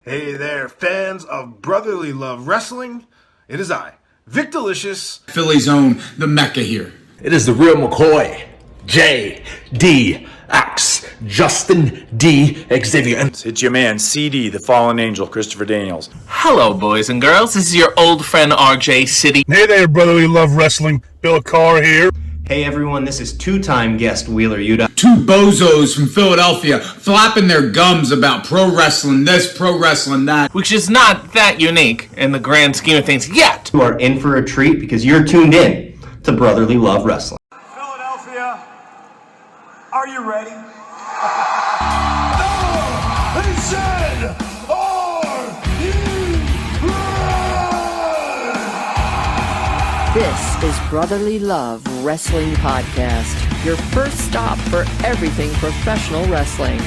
Hey there, fans of brotherly love wrestling. It is I, Vic Delicious. Philly's own, the Mecca here. It is the real McCoy, J.D.X. Justin D. Xavier. It's your man, CD, the fallen angel, Christopher Daniels. Hello, boys and girls. This is your old friend RJ City. Hey there, brotherly love wrestling. Bill Carr here. Hey everyone, this is two-time guest Wheeler Yuta. Two bozos from Philadelphia flapping their gums about pro wrestling this, pro wrestling that. Which is not that unique in the grand scheme of things yet. You are in for a treat because you're tuned in to Brotherly Love Wrestling. Philadelphia, are you ready? No! They said, are you ready? This is Brotherly Love Wrestling Podcast, your first stop for everything professional wrestling.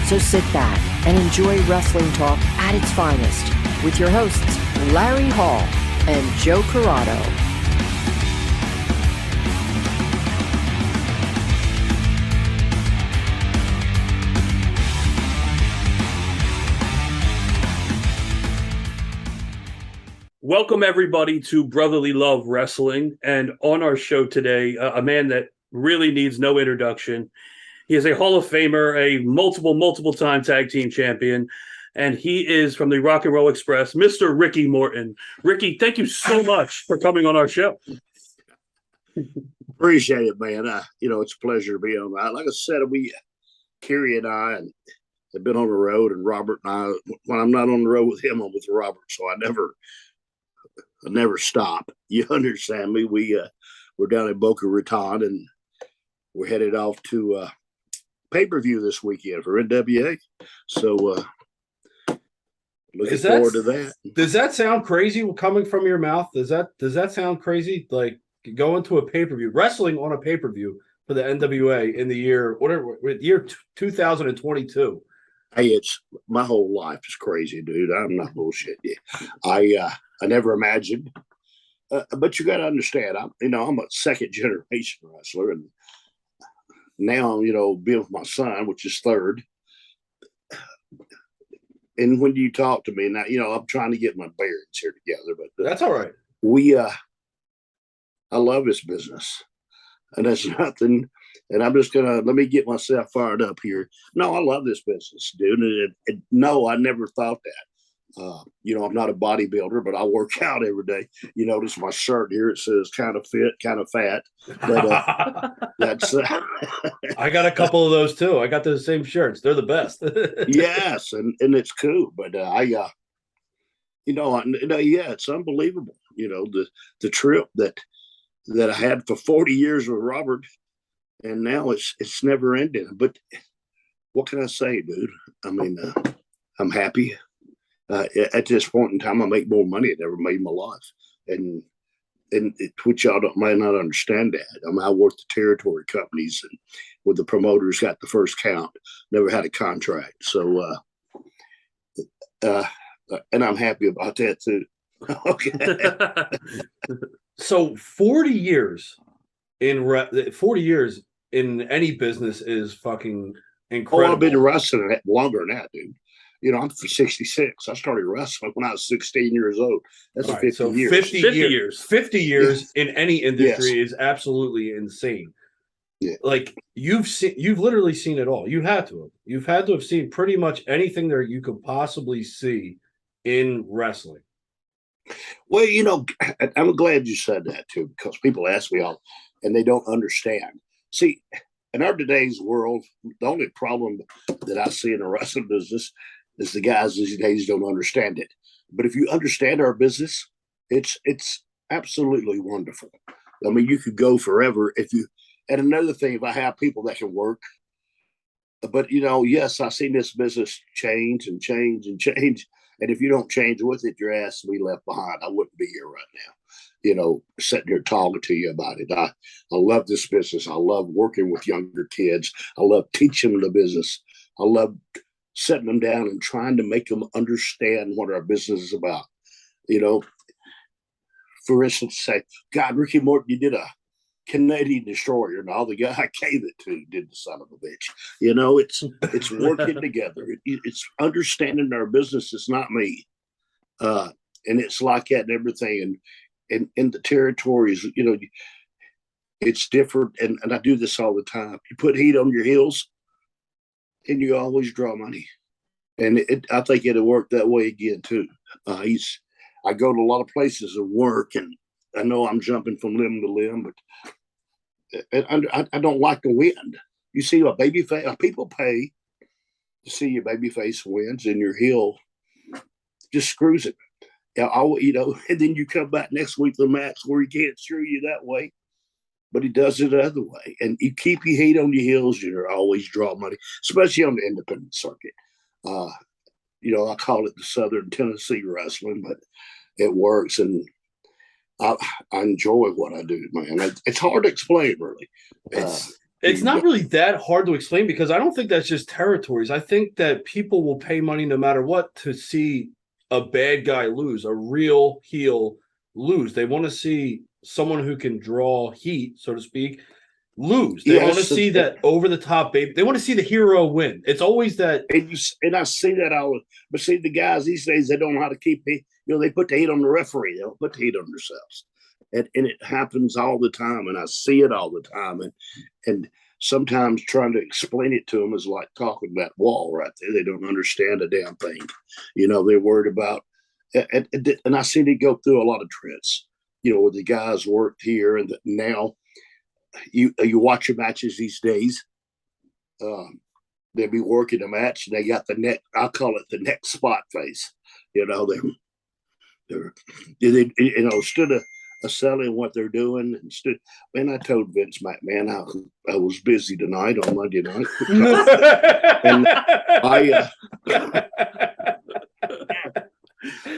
So sit back and enjoy wrestling talk at its finest with your hosts, Larry Hall and Joe Corrado. Welcome, everybody, to Brotherly Love Wrestling. And on our show today, a man that really needs no introduction. He is a Hall of Famer, a multiple-time tag team champion, and he is from the Rock and Roll Express, Mr. Ricky Morton. Ricky, thank you so much for coming on our show. Appreciate it, man. It's a pleasure to be on that. Like I said, Kerry and I, have been on the road, and Robert and I, when I'm not on the road with him, I'm with Robert, so I never stop. You understand me? We're down in Boca Raton, and we're headed off to pay-per-view this weekend for NWA. So looking forward to that. Does that sound crazy coming from your mouth? Does that sound crazy? Like going to a pay-per-view, wrestling on a pay-per-view for the NWA in the year 2022. Hey, it's my whole life is crazy, dude. I'm not bullshit. I never imagined, but you got to understand. I'm a second generation wrestler, and now being with my son, which is third. And when you talk to me now, I'm trying to get my bearings here together, but that's all right. I love this business, and that's nothing. And I'm just let me get myself fired up here. No, I love this business, dude. No, I never thought that. I'm not a bodybuilder, but I work out every day. You notice my shirt here, it says kind of fit, kind of fat. But that's I got a couple of those too. I got those same shirts. They're the best. Yes, and it's cool. But it's unbelievable. The trip that I had for 40 years with Robert, and now it's never ending. But what can I say, dude? I mean, I'm happy. At this point in time, I make more money than I ever made in my life, and which y'all might not understand that. I mean, I worked the territory companies, and where the promoters got the first count, never had a contract. So, and I'm happy about that too. Okay. So 40 years in 40 years in any business is fucking incredible. Oh, I've been wrestling longer than that, dude. I'm 66. I started wrestling when I was 16 years old. That's 50 years. 50 years. 50 years in any industry is absolutely insane. Yeah. Like you've literally seen it all. You've had to have seen pretty much anything there you could possibly see in wrestling. Well, I'm glad you said that too, because people ask me all, and they don't understand. See, in our today's world, the only problem that I see in the wrestling business is the guys these days don't understand it. But if you understand our business, it's absolutely wonderful. I mean, you could go forever if you. And another thing, if I have people that can work, but yes, I've seen this business change and change and change. And if you don't change with it, your ass will be left behind. I wouldn't be here right now, sitting here talking to you about it. I love this business. I love working with younger kids. I love teaching them the business. I love setting them down and trying to make them understand what our business is about. For instance, say, God, Ricky Morton, you did a Canadian destroyer, and all the guy I gave it to did the son of a bitch. You know, it's working together. It's understanding our business. It's not me, and it's like that and everything. And in the territories, you know, it's different. And I do this all the time. You put heat on your heels, and you always draw money. And I think it'll work that way again too. I go to a lot of places and work, and I know I'm jumping from limb to limb, but I don't like the wind. You see a baby face, people pay to see your baby face wins, and your heel just screws it. You know, and then you come back next week to the match where he can't screw you that way, but he does it the other way. And you keep your heat on your heels, you're always draw money, especially on the independent circuit. You know, I call it the Southern Tennessee wrestling, but it works, and I enjoy what I do, man. It's hard to explain, really. It's not really that hard to explain, because I don't think that's just territories. I think that people will pay money no matter what to see a bad guy lose, a real heel lose. They want to see someone who can draw heat, so to speak, lose. They want to see that over the top, baby. They want to see the hero win. It's always that. And I see that all. But see, the guys these days, they don't know how to keep it. You know, they put the heat on the referee. They don't put the heat on themselves. And it happens all the time, and I see it all the time. And sometimes trying to explain it to them is like talking that wall right there. They don't understand a damn thing. You know, they're worried about, and I see they go through a lot of trends. You know, where the guys worked here, and now you watch your matches these days. They'll be working a match, and they got the neck. I call it the neck spot face. You know, they you know, stood a selling what they're doing. And I told Vince McMahon I was busy tonight on Monday night. And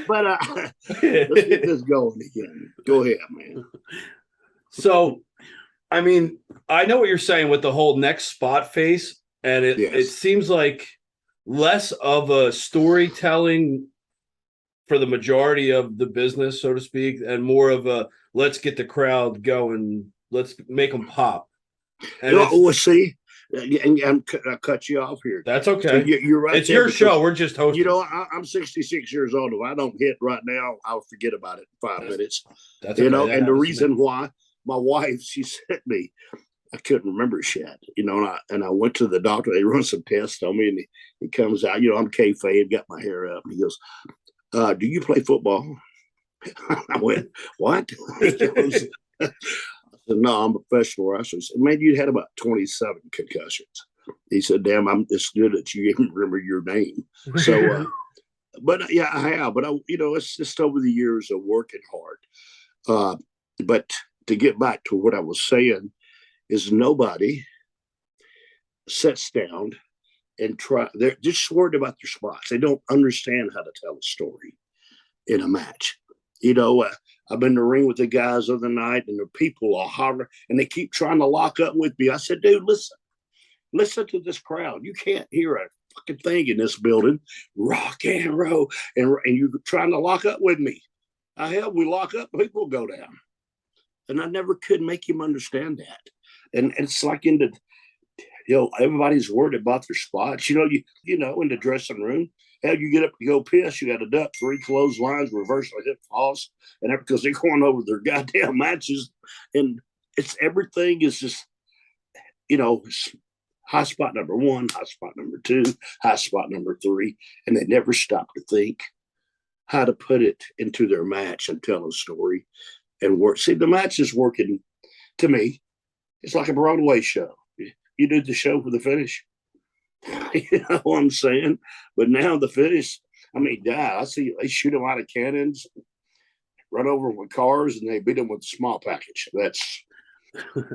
but let's get this going again. Go ahead, man. So, I mean, I know what you're saying with the whole next spot face, and it seems like less of a storytelling for the majority of the business, so to speak, and more of a let's get the crowd going, let's make them pop. And see, and I cut you off here. That's okay. So you're right. It's your show. We're just hosting. You know, I'm 66 years old. If I don't hit right now, I'll forget about it in 5 minutes. That's you okay. know, and the reason why my wife, she sent me, I couldn't remember shit, you know, and I went to the doctor. They run some tests on me, and he comes out. You know, I'm kayfabe, got my hair up, and he goes, do you play football? I went, what? He goes, I said, no, I'm a professional wrestler. He said, man, you had about 27 concussions. He said, damn, I'm this good that you even remember your name. So, but yeah, I have. But, you know, it's just over the years of working hard. But to get back to what I was saying is nobody sits down and they're just worried about their spots. They don't understand how to tell a story in a match. You know, I've been in the ring with the guys the other night, and the people are hollering, and they keep trying to lock up with me. I said, dude, listen to this crowd. You can't hear a fucking thing in this building. Rock and roll, and you're trying to lock up with me. Hell, we lock up, people go down. And I never could make him understand that. And it's like you know, everybody's worried about their spots. You know, in the dressing room, hell, you get up to go piss, you got to duck 3 clotheslines, reverse a hip toss, and that because they're going over their goddamn matches. And it's everything is just, you know, high spot number 1, high spot number 2, high spot number 3, and they never stop to think how to put it into their match and tell a story and work. See, the match is working to me. It's like a Broadway show. You do the show for the finish. You know what I'm saying? But now the finish, I mean, I see they shoot them out of cannons, run over with cars, and they beat them with a small package. That's,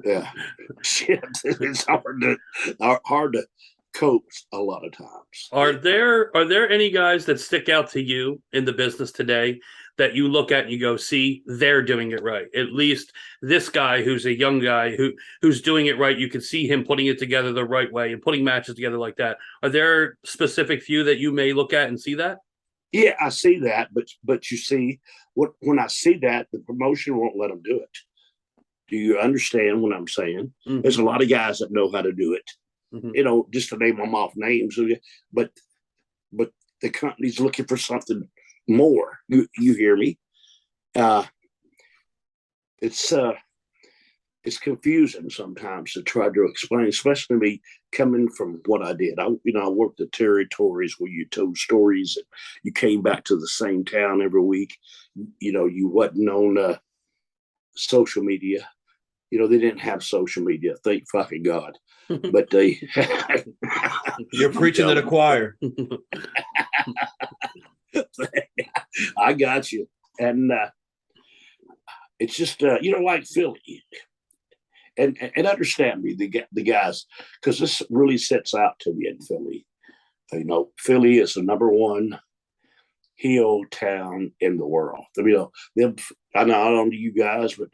yeah, shit. It's hard to cope a lot of times. Are there any guys that stick out to you in the business today that you look at and you go, see, they're doing it right? At least this guy who's a young guy who's doing it right, you can see him putting it together the right way and putting matches together like that. Are there specific few that you may look at and see that? Yeah, I see that, but you see, when I see that, the promotion won't let them do it. Do you understand what I'm saying? Mhm. There's a lot of guys that know how to do it. Mhm. You know, just to name them off names, but the company's looking for something more. You hear me? It's confusing sometimes to try to explain, especially me coming from what I did. I worked the territories where you told stories and you came back to the same town every week. You wasn't on social media. They didn't have social media. Thank fucking God. But they. You're preaching to the choir. I got you. And it's just, like Philly. And understand me, the guys, because this really sets out to me in Philly. Philly is the number one heel town in the world. I don't know you guys, but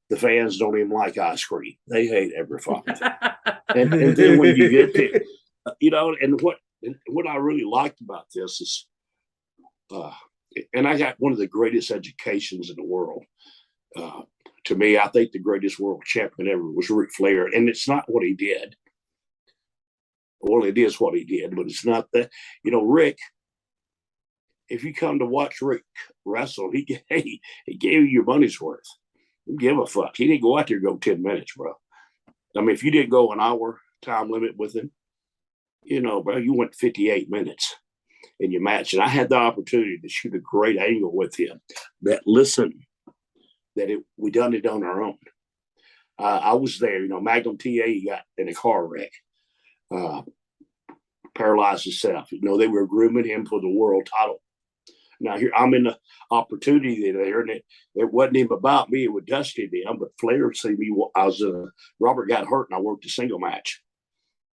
the fans don't even like ice cream. They hate every fucking thing. and then when you get there, and what I really liked about this is, and I got one of the greatest educations in the world. To me, I think the greatest world champion ever was Ric Flair, and it's not what he did. Well, it is what he did, but it's not that. Rick. If you come to watch Rick wrestle, he gave you your money's worth. He didn't give a fuck. He didn't go out there and go 10 minutes, bro. I mean, if you didn't go an hour time limit with him, bro, you went 58 minutes in your match. And I had the opportunity to shoot a great angle with him we done it on our own. I was there, Magnum TA got in a car wreck, paralyzed himself. They were grooming him for the world title. Now here I'm in the opportunity there, and it wasn't even about me. It was Dusty them, but Flair see me. Robert got hurt, and I worked a single match.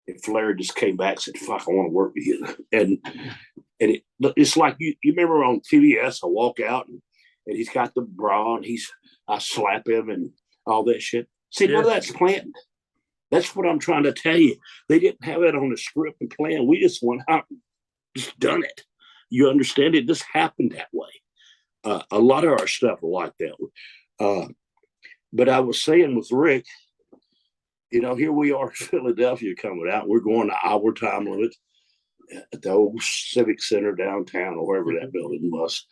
And Flair just came back and said, "Fuck, I want to work with you." And it's like you remember on TBS, I walk out and he's got the bra, and I slap him and all that shit. See, none of that's planned. That's what I'm trying to tell you. They didn't have it on the script and plan. We just went out and just done it. You understand? It just happened that way. A lot of our stuff are like that. But I was saying with Rick, here we are in Philadelphia coming out. We're going to our time limit at the old Civic Center downtown or wherever that building was.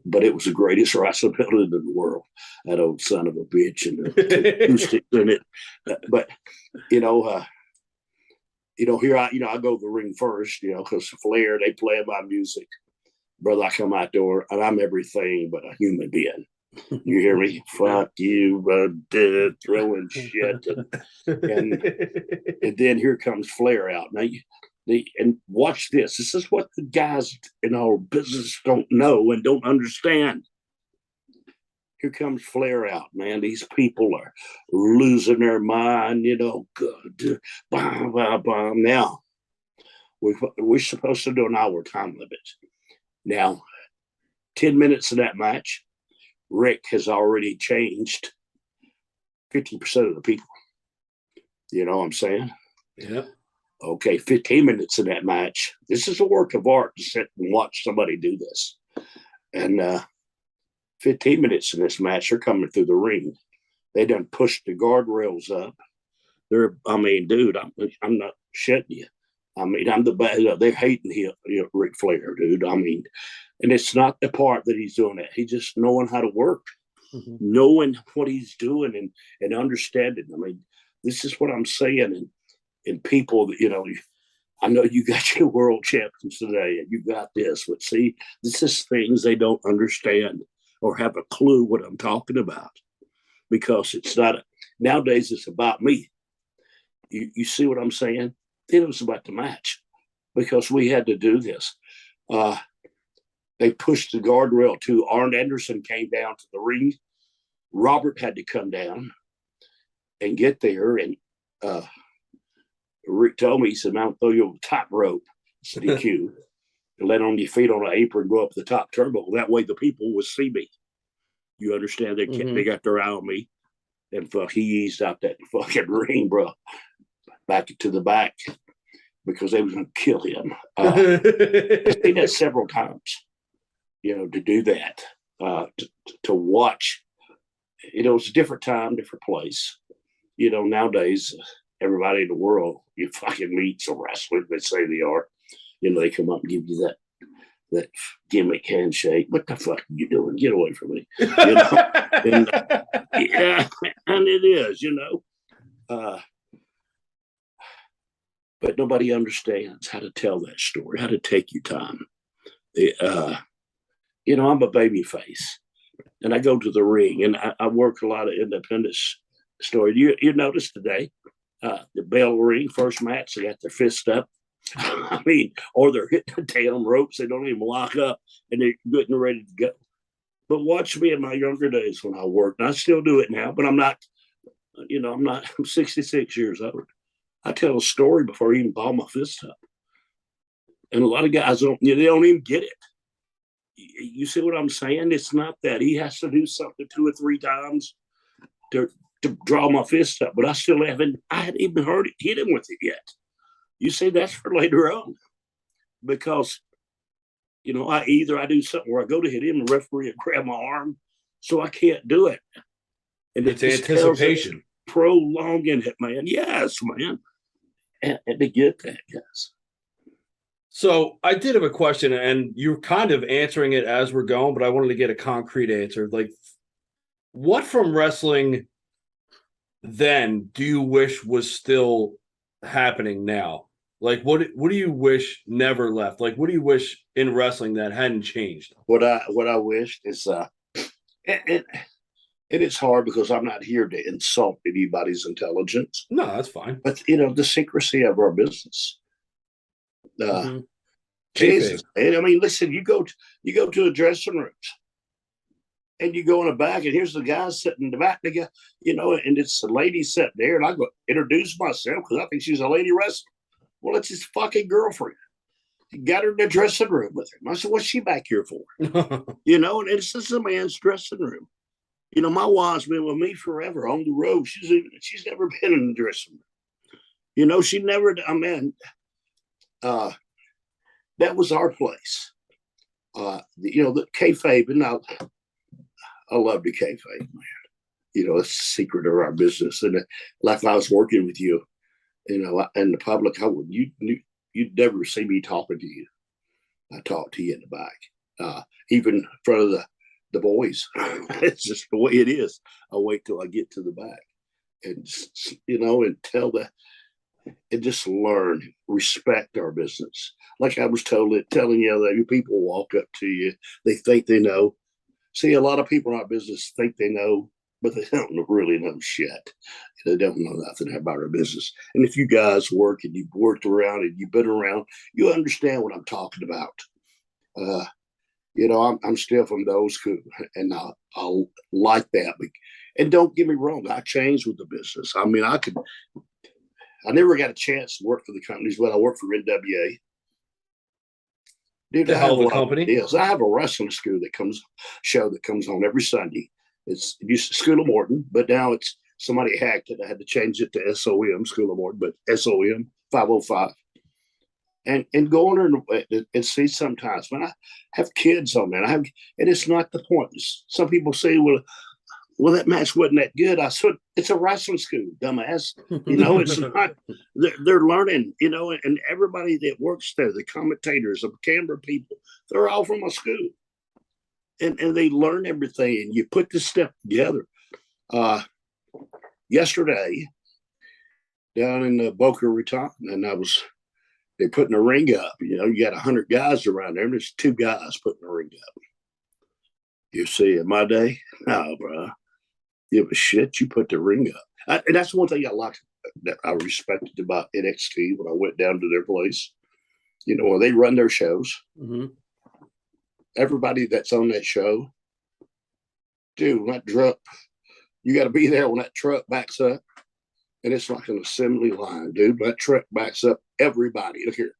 But it was the greatest wrestling building in the world. That old son of a bitch and the acoustics in it. But, here I go to the ring first, because Flair, they play my music. Brother, I come out there and I'm everything but a human being. You hear me? Fuck you, dead, throwing shit. And then here comes Flair out. Now, and watch this. This is what the guys in our business don't know and don't understand. Here comes Flair out, man. These people are losing their mind, good. Bah, bah, bah. Now, we're supposed to do an hour time limit. Now, 10 minutes of that match, Rick has already changed 50% of the people. You know what I'm saying? Yeah. Okay, 15 minutes in that match. This is a work of art to sit and watch somebody do this. And 15 minutes in this match, they're coming through the ring. They done pushed the guardrails up. Dude, I'm not shitting you. I'm the bad. They're hating him, Ric Flair, dude. And it's not the part that he's doing that. He's just knowing how to work, knowing what he's doing and understanding. This is what I'm saying. And people, I know you got your world champions today and you got this, but see, this is things they don't understand or have a clue what I'm talking about, because it's not nowadays it's about me. You see what I'm saying? Then it was about the match, because we had to do this. They pushed the guardrail too. Arn Anderson came down to the ring. Robert had to come down and get there. And Rick told me, he said, "I'll throw you over the top rope." I said, "EQ, and let on your feet on an apron, go up the top turbo. That way the people will see me." You understand? They got their eye on me. And he eased out that fucking ring, bro. Back to the back, because they was going to kill him. I've seen that several times, to do that, to watch it's a different time, different place. Nowadays, everybody in the world, you fucking meet some wrestlers, they say they are. They come up and give you that gimmick handshake. What the fuck are you doing? Get away from me. And, yeah, and it is, but nobody understands how to tell that story, how to take your time. I'm a baby face, and I go to the ring, and I work a lot of independence story. You notice today, the bell ring, first match, they got their fist up. I mean, or they're hitting the damn ropes. They don't even lock up, and they're good and ready to go. But watch me in my younger days when I worked, and I still do it now, but I'm not, I'm 66 years old. I tell a story before I even ball my fist up. And a lot of guys they don't even get it. You see what I'm saying? It's not that he has to do something 2 or 3 times to draw my fist up, but I hadn't even hit him with it yet. You see, that's for later on, because I do something where I go to hit him, and the referee will grab my arm, so I can't do it. And it's anticipation, prolonging it, man. Yes, man, and to get that, yes. So I did have a question, and you're kind of answering it as we're going, but I wanted to get a concrete answer. Like, what from wrestling then do you wish was still happening now? Like, what do you wish never left? Like, what do you wish in wrestling that hadn't changed? What I wished is it is hard because I'm not here to insult anybody's intelligence. No, that's fine. But the secrecy of our business. Jesus, and I mean, listen, you go to a dressing room, and you go in the back, and here's the guy sitting in the back, and it's the lady sitting there, and I go introduce myself because I think she's a lady wrestler. Well, it's his fucking girlfriend. He got her in the dressing room with him. I said, "What's she back here for?" And it's just a man's dressing room. My wife's been with me forever on the road. She's never been in the dressing room. She never. I mean, that was our place. The kayfabe, and I love the kayfabe, man. It's a secret of our business. And like if I was working with you, and the public, you'd never see me talking to you. I talk to you in the back, even in front of the boys. It's just the way it is. I wait till I get to the back, and and tell and just learn, respect our business. Like I was telling you, that people walk up to you, they think they know. See, a lot of people in our business think they know, but they don't really know shit. They don't know nothing about our business. And if you guys work and you've worked around and you've been around, you understand what I'm talking about. I'm still from the old school, and I'll like that. And don't get me wrong, I changed with the business. I mean, I never got a chance to work for the companies, but I worked for NWA. Dude, the hell of a company. Yes, I have a wrestling school that comes on every Sunday. It used to School of Morton, but now it's somebody hacked it. I had to change it to SOM, School of Morton, but SOM 505. And go on there and see sometimes. When I have kids on there, and it's not the point. Some people say, well, that match wasn't that good. I said, it's a wrestling school, dumbass. It's not. They're learning, and everybody that works there, the commentators, the camera people, they're all from a school. And they learn everything, and you put this stuff together. Yesterday, down in Boca Raton, and they're putting a ring up. You got 100 guys around there, and there's 2 guys putting a ring up. You see, in my day, no, bro. Give a shit. You put the ring up, and that's one thing I liked, that I respected about NXT when I went down to their place. When they run their shows, everybody that's on that show, dude, when that truck, you got to be there when that truck backs up, and it's like an assembly line, dude. When that truck backs up, everybody, look here,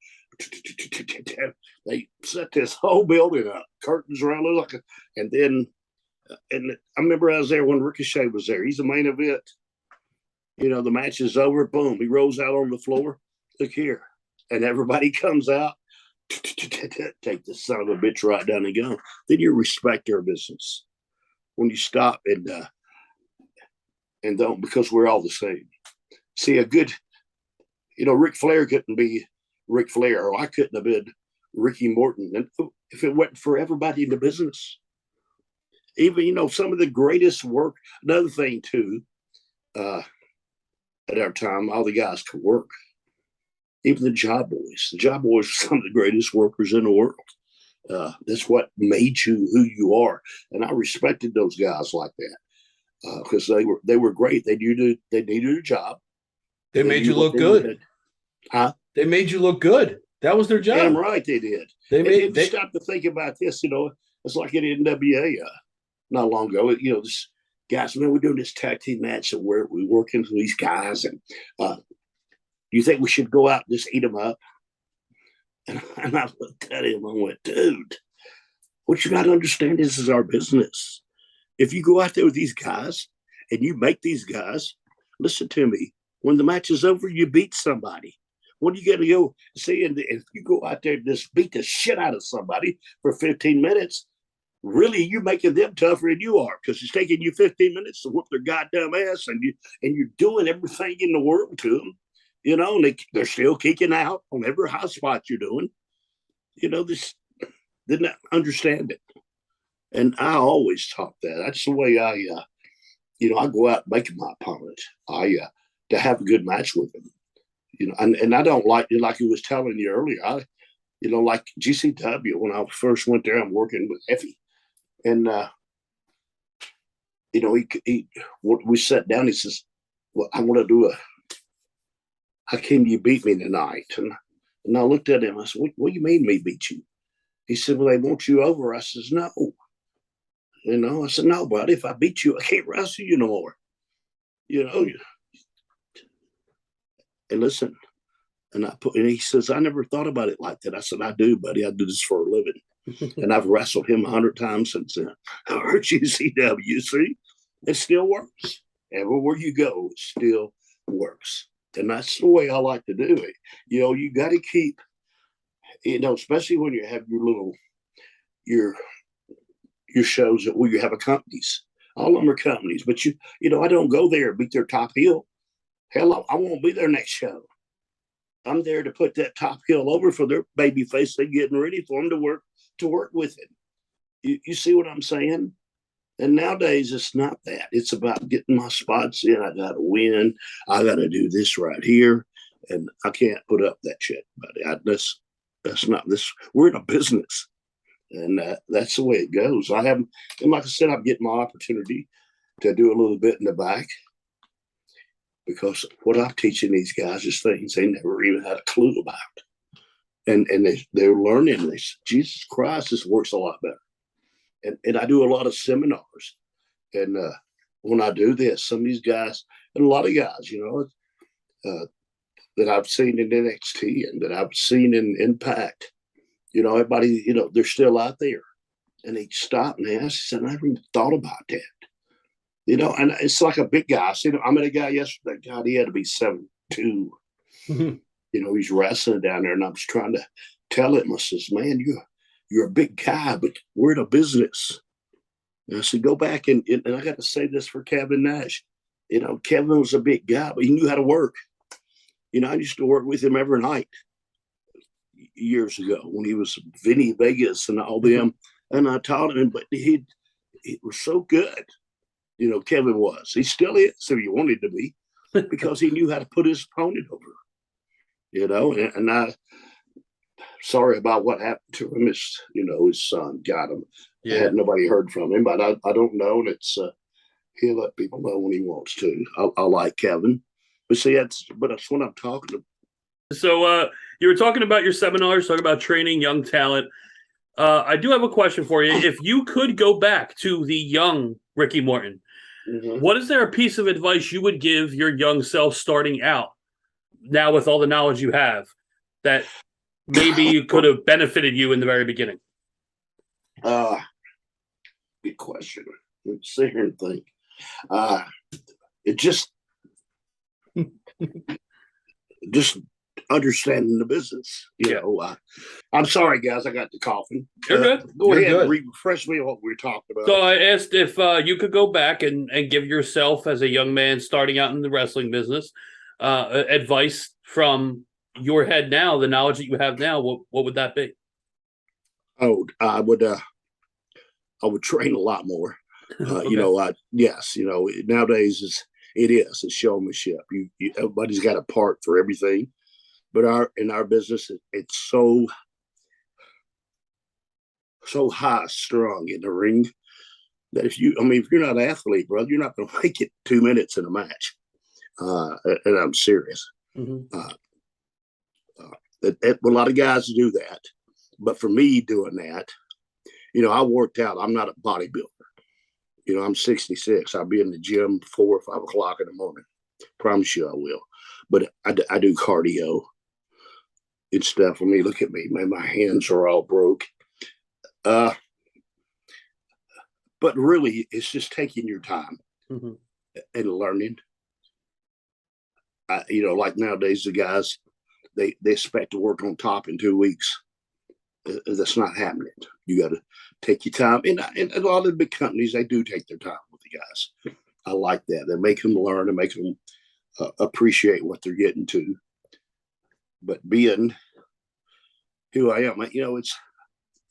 they set this whole building up, curtains around it, and then. And I remember I was there when Ricochet was there. He's the main event. The match is over. Boom. He rolls out on the floor. Look here. And everybody comes out. Take this son of a bitch right down and go. Then you respect their business. When you stop and and don't, because we're all the same. See, a good, Ric Flair couldn't be Ric Flair, or I couldn't have been Ricky Morton, and if it wasn't for everybody in the business. Even, some of the greatest work. Another thing too, at our time, all the guys could work. Even the job boys. The job boys were some of the greatest workers in the world. That's what made you who you are, and I respected those guys like that because they were great. They needed a job. They made you look good. Huh? They made you look good. That was their job. Damn right they did. They stopped to think about this. It's like in NWA not long ago. This guys, man, we're doing this tag team match, and we're working with these guys, and you think we should go out and just eat them up? And I looked at him and went, dude, what you got to understand is this is our business. If you go out there with these guys and you make these guys, listen to me, when the match is over, you beat somebody. What are you going to go see? And if you go out there and just beat the shit out of somebody for 15 minutes, really you're making them tougher than you are, because it's taking you 15 minutes to whoop their goddamn ass, and you're doing everything in the world to them. And they're still kicking out on every high spot you're doing. This didn't understand it. And I always taught that. That's the way I go out and make my opponent. To have a good match with them. And I don't like he was telling you earlier. Like GCW, when I first went there, I'm working with Effie. And, we sat down, he says, well, I want to do how can you beat me tonight? And I looked at him. I said, what do you mean me beat you? He said, well, they want you over. I says, no. I said, no, buddy, if I beat you, I can't wrestle you no more. And listen, and he says, I never thought about it like that. I said, I do, buddy. I do this for a living. And I've wrestled him 100 times since then. I heard GCW, see? It still works. Everywhere you go, it still works. And that's the way I like to do it. You got to keep, especially when you have your shows where you have a companies. All of them are companies, but I don't go there and beat their top heel. Hell, I won't be there next show. I'm there to put that top heel over for their baby face. They're getting ready for them to work with it. You see what I'm saying? And nowadays, it's not that. It's about getting my spots in. I got to win. I got to do this right here. And I can't put up that shit, buddy. That's not this. We're in a business. And that's the way it goes. And like I said, I'm getting my opportunity to do a little bit in the back, because what I'm teaching these guys is things they never even had a clue about. And they're learning this. Jesus Christ, this works a lot better. And I do a lot of seminars. And when I do this, some of these guys, and a lot of guys, that I've seen in NXT and that I've seen in Impact, everybody, they're still out there. And they stop and they ask, I never even thought about that. And it's like a big guy. I met a guy yesterday. God, he had to be 7'2". He's wrestling down there, and I was trying to tell him, I says, man, you're a big guy, but we're in a business. And I said, go back and I got to say this for Kevin Nash. Kevin was a big guy, but he knew how to work. I used to work with him every night years ago when he was Vinny Vegas and all them. And I taught him, but he was so good. Kevin was. He still is, if he wanted to be, because he knew how to put his opponent over. And I, sorry about what happened to him. His son got him. Yeah. Nobody heard from him, but I don't know. And it's he'll let people know when he wants to. I like Kevin, but see, that's what I'm talking about. So you were talking about your seminars, talking about training young talent. I do have a question for you. If you could go back to the young Ricky Morton, what is there a piece of advice you would give your young self starting out now with all the knowledge you have that maybe could have benefited you in the very beginning? Good question. Let's sit here and think. It just understanding the business. You know, I'm sorry, guys, I got the coughing. You're good. Go You're ahead good. and refresh me on what we were talking about. So I asked if you could go back and give yourself, as a young man starting out in the wrestling business, advice from your head now, the knowledge that you have now. What would that be? Oh, I would train a lot more. Okay. You know, yes, you know, nowadays it's showmanship. Everybody's got a part for everything, but in our business, it's so high strung in the ring that if you're not an athlete, brother, you're not going to make it 2 minutes in a match. And I'm serious. Mm-hmm. A lot of guys do that, but for me doing that, you know, I worked out. I'm not a bodybuilder. You know, I'm 66. I'll be in the gym 4 or 5 o'clock in the morning. Promise you I will. But I do cardio and stuff. I mean, look at me, man. My hands are all broke. But really, it's just taking your time and learning. You know, like nowadays, the guys, they expect to work on top in 2 weeks. That's not happening. You got to take your time. And a lot of the big companies, they do take their time with the guys. I like that. They make them learn and make them appreciate what they're getting to. But being who I am, you know,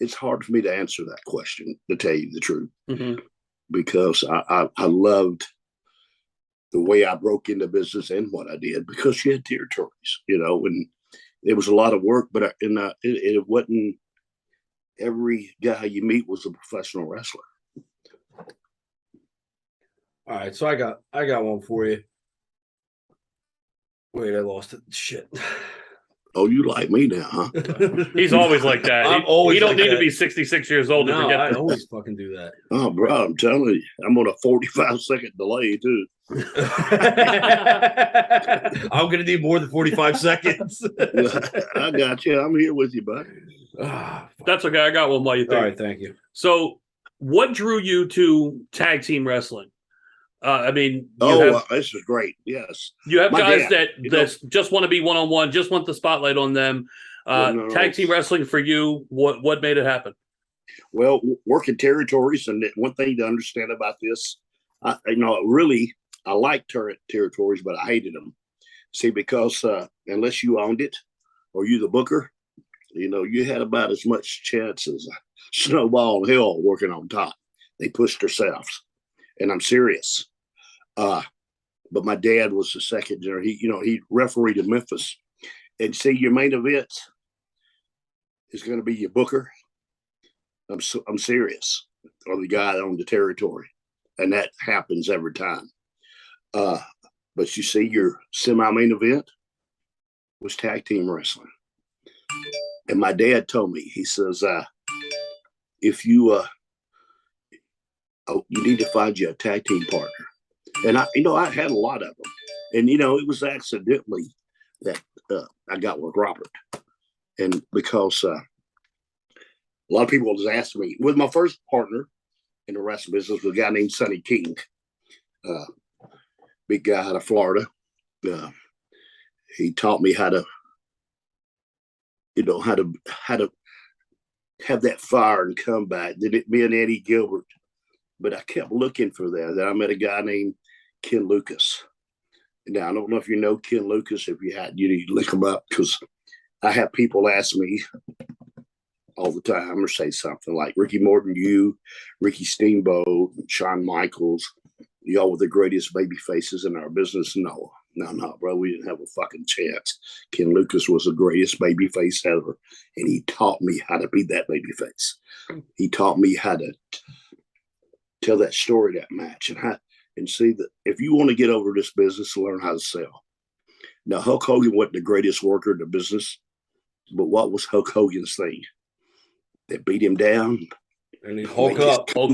it's hard for me to answer that question, to tell you the truth, because I loved the way I broke into business and what I did, because you had territories, you know, and it was a lot of work, but it wasn't every guy you meet was a professional wrestler. All right, so I got one for you. Wait, I lost it. Shit. Oh, you like me now, huh? He's always like that. He don't need to be 66 years old to forget I that. always fucking do that. Oh, bro, I'm telling you, I'm on a 45-second delay too. I'm gonna need more than 45 seconds. I got you. I'm here with you, buddy. That's okay. I got one while you think. All right, thank you. So, what drew you to tag team wrestling? I mean, this is great. Yes, you have My guys dad, that just want to be one-on-one, just want the spotlight on them. Tag team wrestling for you, what made it happen? Well, working territories, and one thing to understand about this, I liked territories, but I hated them. See, because unless you owned it or you the booker, you know, you had about as much chance as a snowball in hell working on top. They pushed themselves, and I'm serious. But my dad was the second generation. He refereed in Memphis, and see, your main event is going to be your booker. I'm serious, or the guy on the territory, and that happens every time. But you see, your semi-main event was tag team wrestling, and my dad told me, he says, if you you need to find you a tag team partner. And I had a lot of them, and it was accidentally that I got with Robert, and because a lot of people just asked me, with my first partner in the wrestling business was a guy named Sonny King, big guy out of Florida. He taught me how to have that fire and comeback. Did it me and Eddie Gilbert, but I kept looking for that. Then I met a guy named Ken Lucas. Now, I don't know if you know Ken Lucas. If you had, you need to look him up, because I have people ask me all the time or say something like Ricky Morton, Ricky Steamboat, Shawn Michaels, y'all were the greatest baby faces in our business. No, bro. We didn't have a fucking chance. Ken Lucas was the greatest baby face ever, and he taught me how to be that baby face. He taught me how to tell that story, that match, and see that if you want to get over this business, learn how to sell. Now, Hulk Hogan wasn't the greatest worker in the business, but what was Hulk Hogan's thing? They beat him down, and he Hulk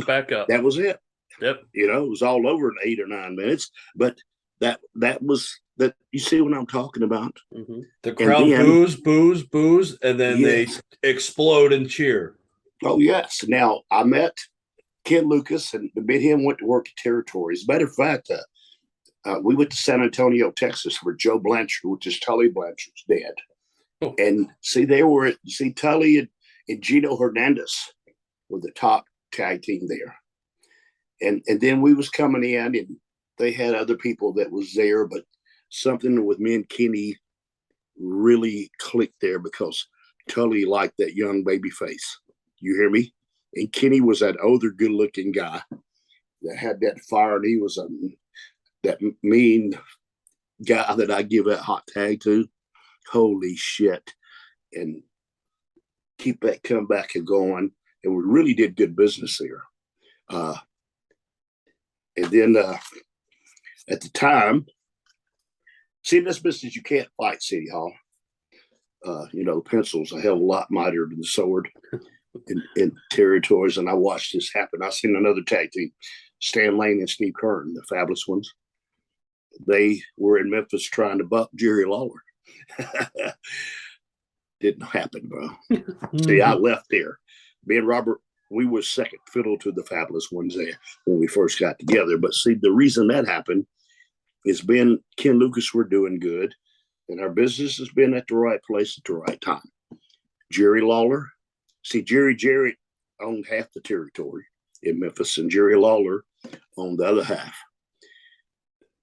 back up. That was it. Yep. It was all over in 8 or 9 minutes, but that was that. You see what I'm talking about? Mm-hmm. The crowd boos, and then they explode and cheer. Oh yes. Now I met Ken Lucas, and me and him went to work at territories. As a matter of fact, we went to San Antonio, Texas, for Joe Blanchard, which is Tully Blanchard's dad. And see, Tully and Gino Hernandez were the top tag team there. And then we was coming in, and they had other people that was there, but something with me and Kenny really clicked there because Tully liked that young baby face. You hear me? And Kenny was that older, good-looking guy that had that fire, and he was that mean guy that I give that hot tag to. Holy shit. And keep that comeback and going. And we really did good business there. And then at the time, see, in this business, you can't fight City Hall. Pencil's a hell of a lot mightier than the sword in territories. And I watched this happen. I seen another tag team, Stan Lane and Steve Kern, the Fabulous Ones. They were in Memphis trying to buck Jerry Lawler. Didn't happen, bro. See, I left there. Me and Robert, we were second fiddle to the Fabulous Ones there when we first got together. But see, the reason that happened is Ken Lucas were doing good, and our business has been at the right place at the right time. Jerry Lawler, see, Jerry Jarrett owned half the territory in Memphis, and Jerry Lawler owned the other half.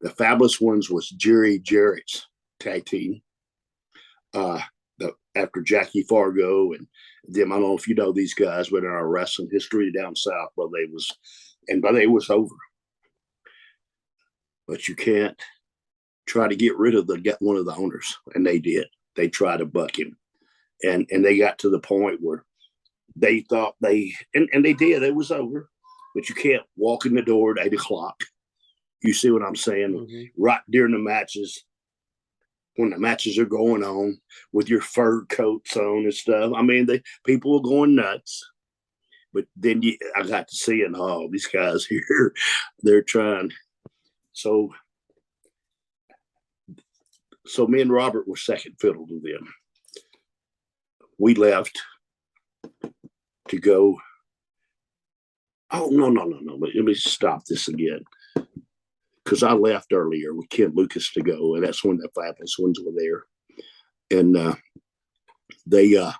The Fabulous Ones was Jerry Jarrett's tag team. After Jackie Fargo and them, I don't know if you know these guys, but in our wrestling history down south, by they was over. But you can't try to get rid of one of the owners, and they did. They tried to buck him, and they got to the point where they thought and they did. It was over, but you can't walk in the door at 8:00. You see what I'm saying? Mm-hmm. Right during the matches. When the matches are going on with your fur coats on and stuff. I mean, people were going nuts. But then I got to see these guys here, they're trying. So me and Robert were second fiddle to them. We left to go. Oh, no. Let me stop this again. Because I left earlier with Ken Lucas to go, and that's when the Fabulous Ones were there. And the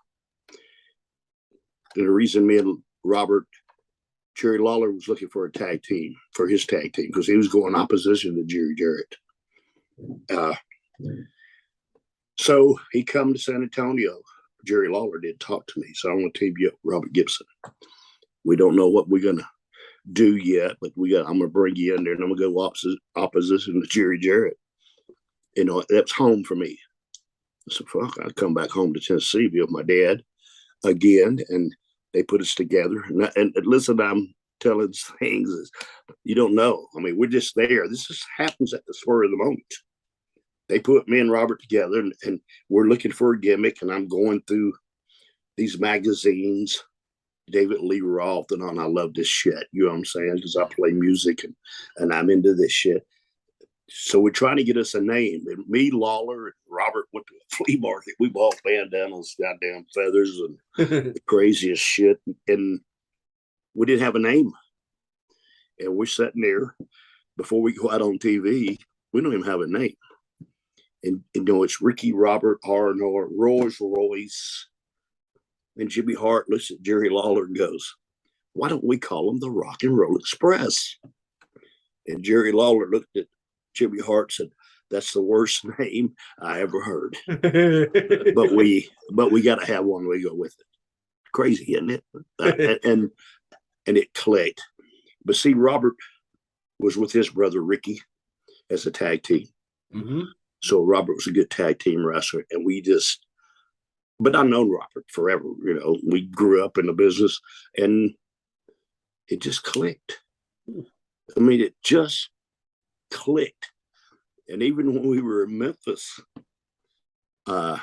reason me and Robert, Jerry Lawler was looking for his tag team, because he was going opposition to Jerry Jarrett. So he come to San Antonio. Jerry Lawler did talk to me, so I want to team you up with Robert Gibson. We don't know what we're going to do yet, but I'm going to bring you in there, and I'm going to go opposition to Jerry Jarrett. That's home for me. So fuck, I come back home to Tennessee, be with my dad again, and they put us together. And listen, I'm telling things is you don't know. I mean, we're just there. This just happens at the spur of the moment. They put me and Robert together, and we're looking for a gimmick, and I'm going through these magazines, David Lee Roth and on. I love this shit. You know what I'm saying? Because I play music and I'm into this shit. So we're trying to get us a name. And me, Lawler, and Robert went to a flea market. We bought bandanas, goddamn feathers, and the craziest shit. And we didn't have a name. And we're sitting there before we go out on TV. We don't even have a name. And it's Ricky, Robert, R&R, Rolls Royce. And Jimmy Hart looks at Jerry Lawler and goes, "Why don't we call him the Rock and Roll Express?" And Jerry Lawler looked at Jimmy Hart and said, "That's the worst name I ever heard." but we got to have one. We go with it. Crazy, isn't it? and it clicked. But see, Robert was with his brother Ricky as a tag team. Mm-hmm. So Robert was a good tag team wrestler, and but I've known Robert forever. We grew up in the business, and it just clicked. I mean, it just clicked. And even when we were in Memphis, the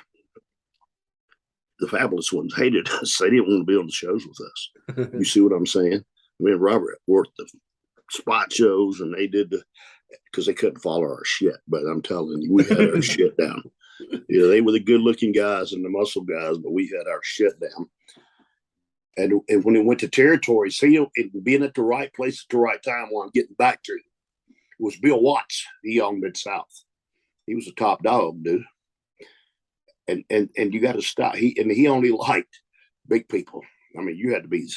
Fabulous Ones hated us. They didn't want to be on the shows with us. You see what I'm saying? Me and Robert worked the spot shows, and they did because they couldn't follow our shit. But I'm telling you, we had our shit down. They were the good-looking guys and the muscle guys, but we had our shit down. And when it went to territory, being at the right place at the right time, what I'm getting back to was Bill Watts. He owned Mid-South. He was a top dog, dude. And you got to stop. He only liked big people. I mean, you had to be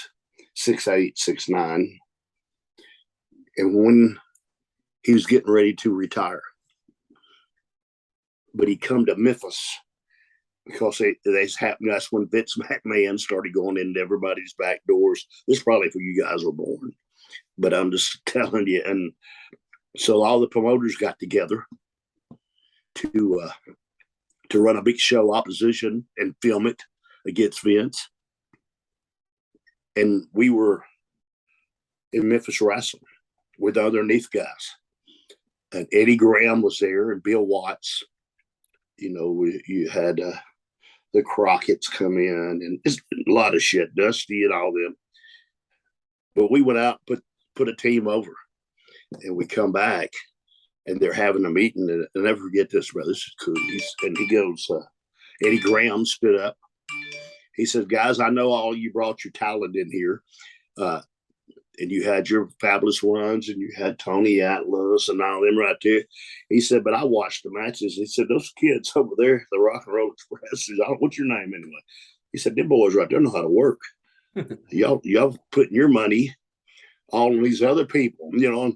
6'8", 6'9". And when he was getting ready to retire, but he come to Memphis because that's when Vince McMahon started going into everybody's back doors. This is probably before you guys were born, but I'm just telling you. And so all the promoters got together to run a big show opposition and film it against Vince. And we were in Memphis wrestling with the underneath guys. And Eddie Graham was there and Bill Watts. You know, you had the Crockett's come in and it's a lot of shit, Dusty and all them. But we went out, put a team over, and we come back and they're having a meeting. And I'll never forget this, brother. This is cool. And he goes, Eddie Graham stood up. He says, guys, I know all you brought your talent in here. And you had your Fabulous Ones and you had Tony Atlas and all them right there. He said, but I watched the matches. He said, those kids over there, the Rock and Roll Express, what's your name anyway? He said, them boys right there know how to work. y'all putting your money on these other people, you know,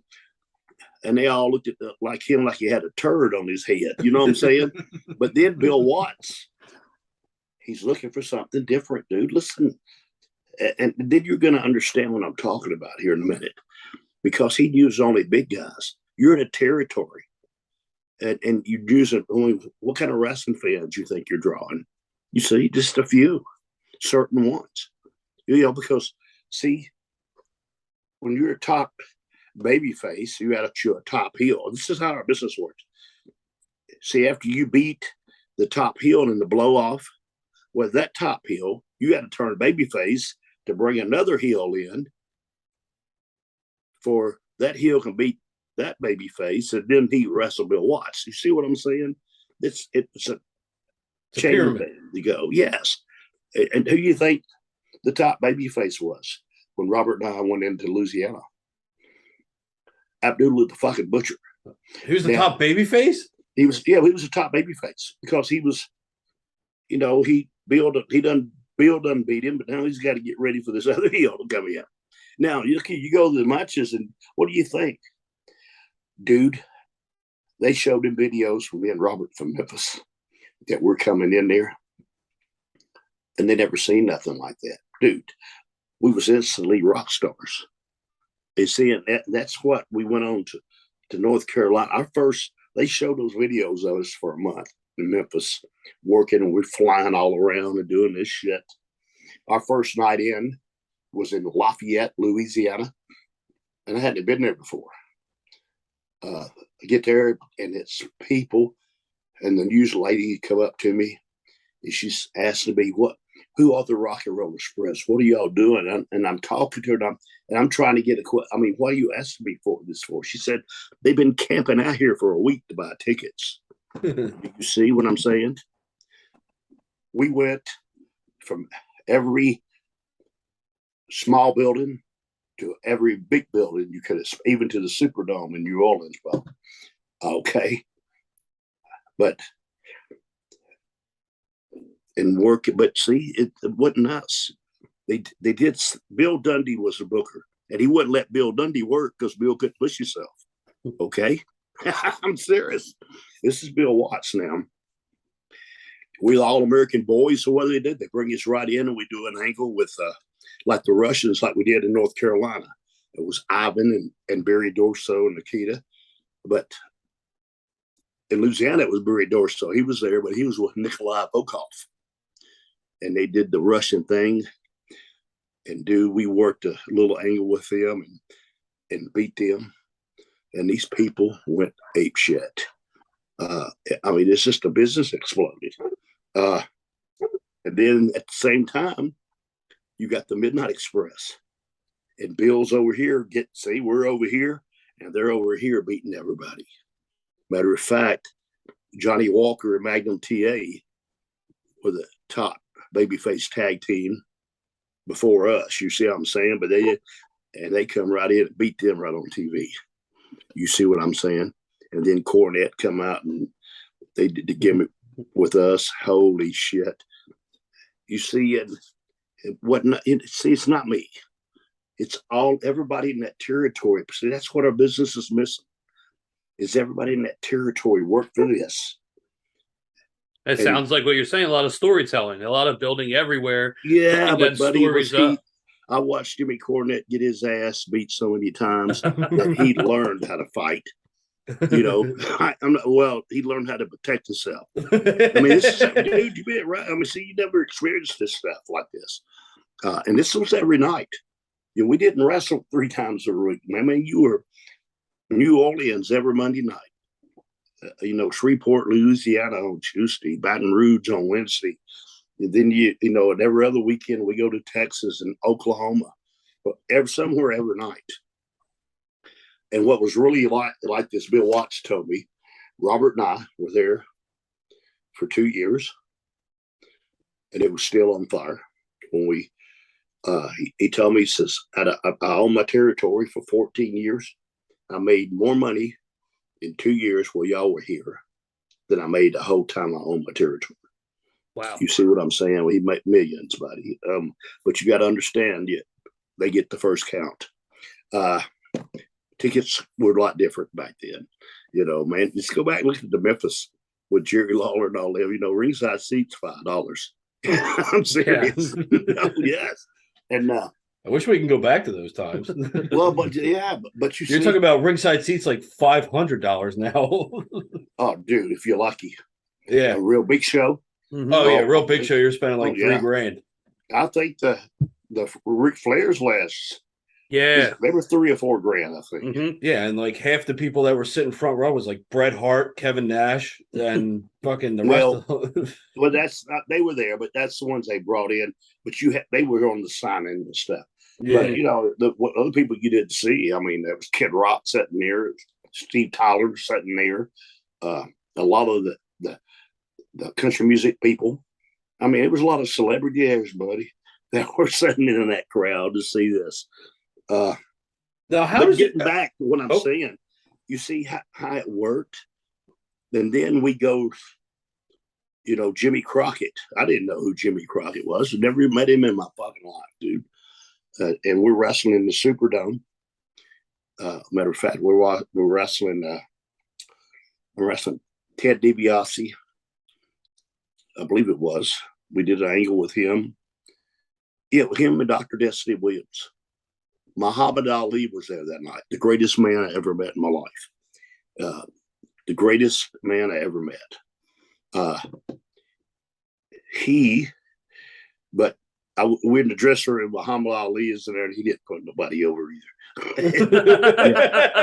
and they all looked at like him like he had a turd on his head. You know what I'm saying? But then Bill Watts, he's looking for something different, dude. Listen. And then you're going to understand what I'm talking about here in a minute, because he uses only big guys. You're in a territory, and you're using only what kind of wrestling fans you think you're drawing. You see, just a few, certain ones. You know, because see, when you're a top baby face, you got to a top heel. This is how our business works. See, after you beat the top heel in the blow off, with that top heel, you got to turn baby face to bring another heel in for that heel can beat that baby face, and then he wrestle Bill Watts. You see what I'm saying? It's a chain to go. Yes. And who do you think the top baby face was when Robert and I went into Louisiana? Abdullah the fucking Butcher. He was the top baby face? He was a top baby face because he was, you know, Bill done beat him, but now he's got to get ready for this other heel to come in. Now, you go to the matches, and what do you think? Dude, they showed him videos from me and Robert from Memphis that we're coming in there, and they never seen nothing like that. Dude, we was instantly rock stars. They seeing that's what we went on to North Carolina. They showed those videos of us for a month in Memphis, working, and we're flying all around and doing this shit. Our first night in was in Lafayette, Louisiana, and I hadn't been there before. I get there, and it's people, and the news lady come up to me, and she's asking me, who are the Rock and Roll Express? What are y'all doing? And I'm talking to her, and I'm trying to get what are you asking me for this for? She said, they've been camping out here for a week to buy tickets. You see what I'm saying? We went from every small building to every big building you could, even to the Superdome in New Orleans, Bob. Okay. But see, it wasn't us. They did. Bill Dundee was a booker, and he wouldn't let Bill Dundee work because Bill couldn't push himself. Okay. I'm serious. This is Bill Watts now. We're all American boys. So what do? They bring us right in, and we do an angle with like the Russians, like we did in North Carolina. It was Ivan and Barry Dorso and Nikita. But in Louisiana, it was Barry Dorso. He was there, but he was with Nikolai Volkov. And they did the Russian thing. And we worked a little angle with them and beat them. And these people went ape shit. I mean, it's just a business exploded. And then at the same time, you got the Midnight Express. And Bill's over here, we're over here, and they're over here beating everybody. Matter of fact, Johnny Walker and Magnum TA were the top babyface tag team before us. You see what I'm saying? But they come right in and beat them right on TV. You see what I'm saying? And then Cornette come out and they with us. Holy shit! You see it. It's not me. It's all everybody in that territory. See, that's what our business is missing. Is everybody in that territory work for this? It sounds like what you're saying. A lot of storytelling, a lot of building everywhere. Yeah, but buddy, I watched Jimmy Cornette get his ass beat so many times that he learned how to fight. You know, he learned how to protect himself. I mean, dude, you bet right. I mean, see, you never experienced this stuff like this. And this was every night. You know, we didn't wrestle 3 times a week. I mean, you were New Orleans every Monday night. You know, Shreveport, Louisiana on Tuesday, Baton Rouge on Wednesday. And then and every other weekend we go to Texas and Oklahoma, somewhere every night. And what was really like this, Bill Watts told me, Robert and I were there for 2 years, and it was still on fire when we. He told me, he says, I owned my territory for 14 years. I made more money in 2 years while y'all were here than I made the whole time I owned my territory. Wow. You see what I'm saying? Well, he made millions, buddy. But you got to understand, they get the first count. Tickets were a lot different back then. You know, man, just go back and look at the Memphis with Jerry Lawler and all them. You know, ringside seats $5. I'm serious. Yes. And I wish we can go back to those times. Well, but you're talking about ringside seats like $500 now. Oh, dude, if you're lucky. Yeah. A real big show. Mm-hmm. Oh, yeah, real big show. You're spending like $3,000. I think the Ric Flair's last. Yeah. They were $3 or $4,000, I think. Mm-hmm. Yeah, and like half the people that were sitting front row was like Bret Hart, Kevin Nash, and fucking the rest of them. Well, that's not, they were there, but that's the ones they brought in. But they were on the sign-in and stuff. Yeah. But, you know, what other people you didn't see, I mean, there was Kid Rock sitting there, Steve Tyler sitting there, a lot of the country music people. I mean, it was a lot of celebrities, buddy, that were sitting in that crowd to see this. Now, how does getting back to what I'm saying, you see how it worked? And then we go, you know, Jimmy Crockett. I didn't know who Jimmy Crockett was. I never met him in my fucking life, dude. And we're wrestling in the Superdome. Matter of fact, we're wrestling Ted DiBiase. I believe it was. We did an angle with him. Yeah, with him and Dr. Destiny Williams. Muhammad Ali was there that night. The greatest man I ever met in my life. The greatest man I ever met. We're in the dressing room. Muhammad Ali is in there, and he didn't put nobody over either.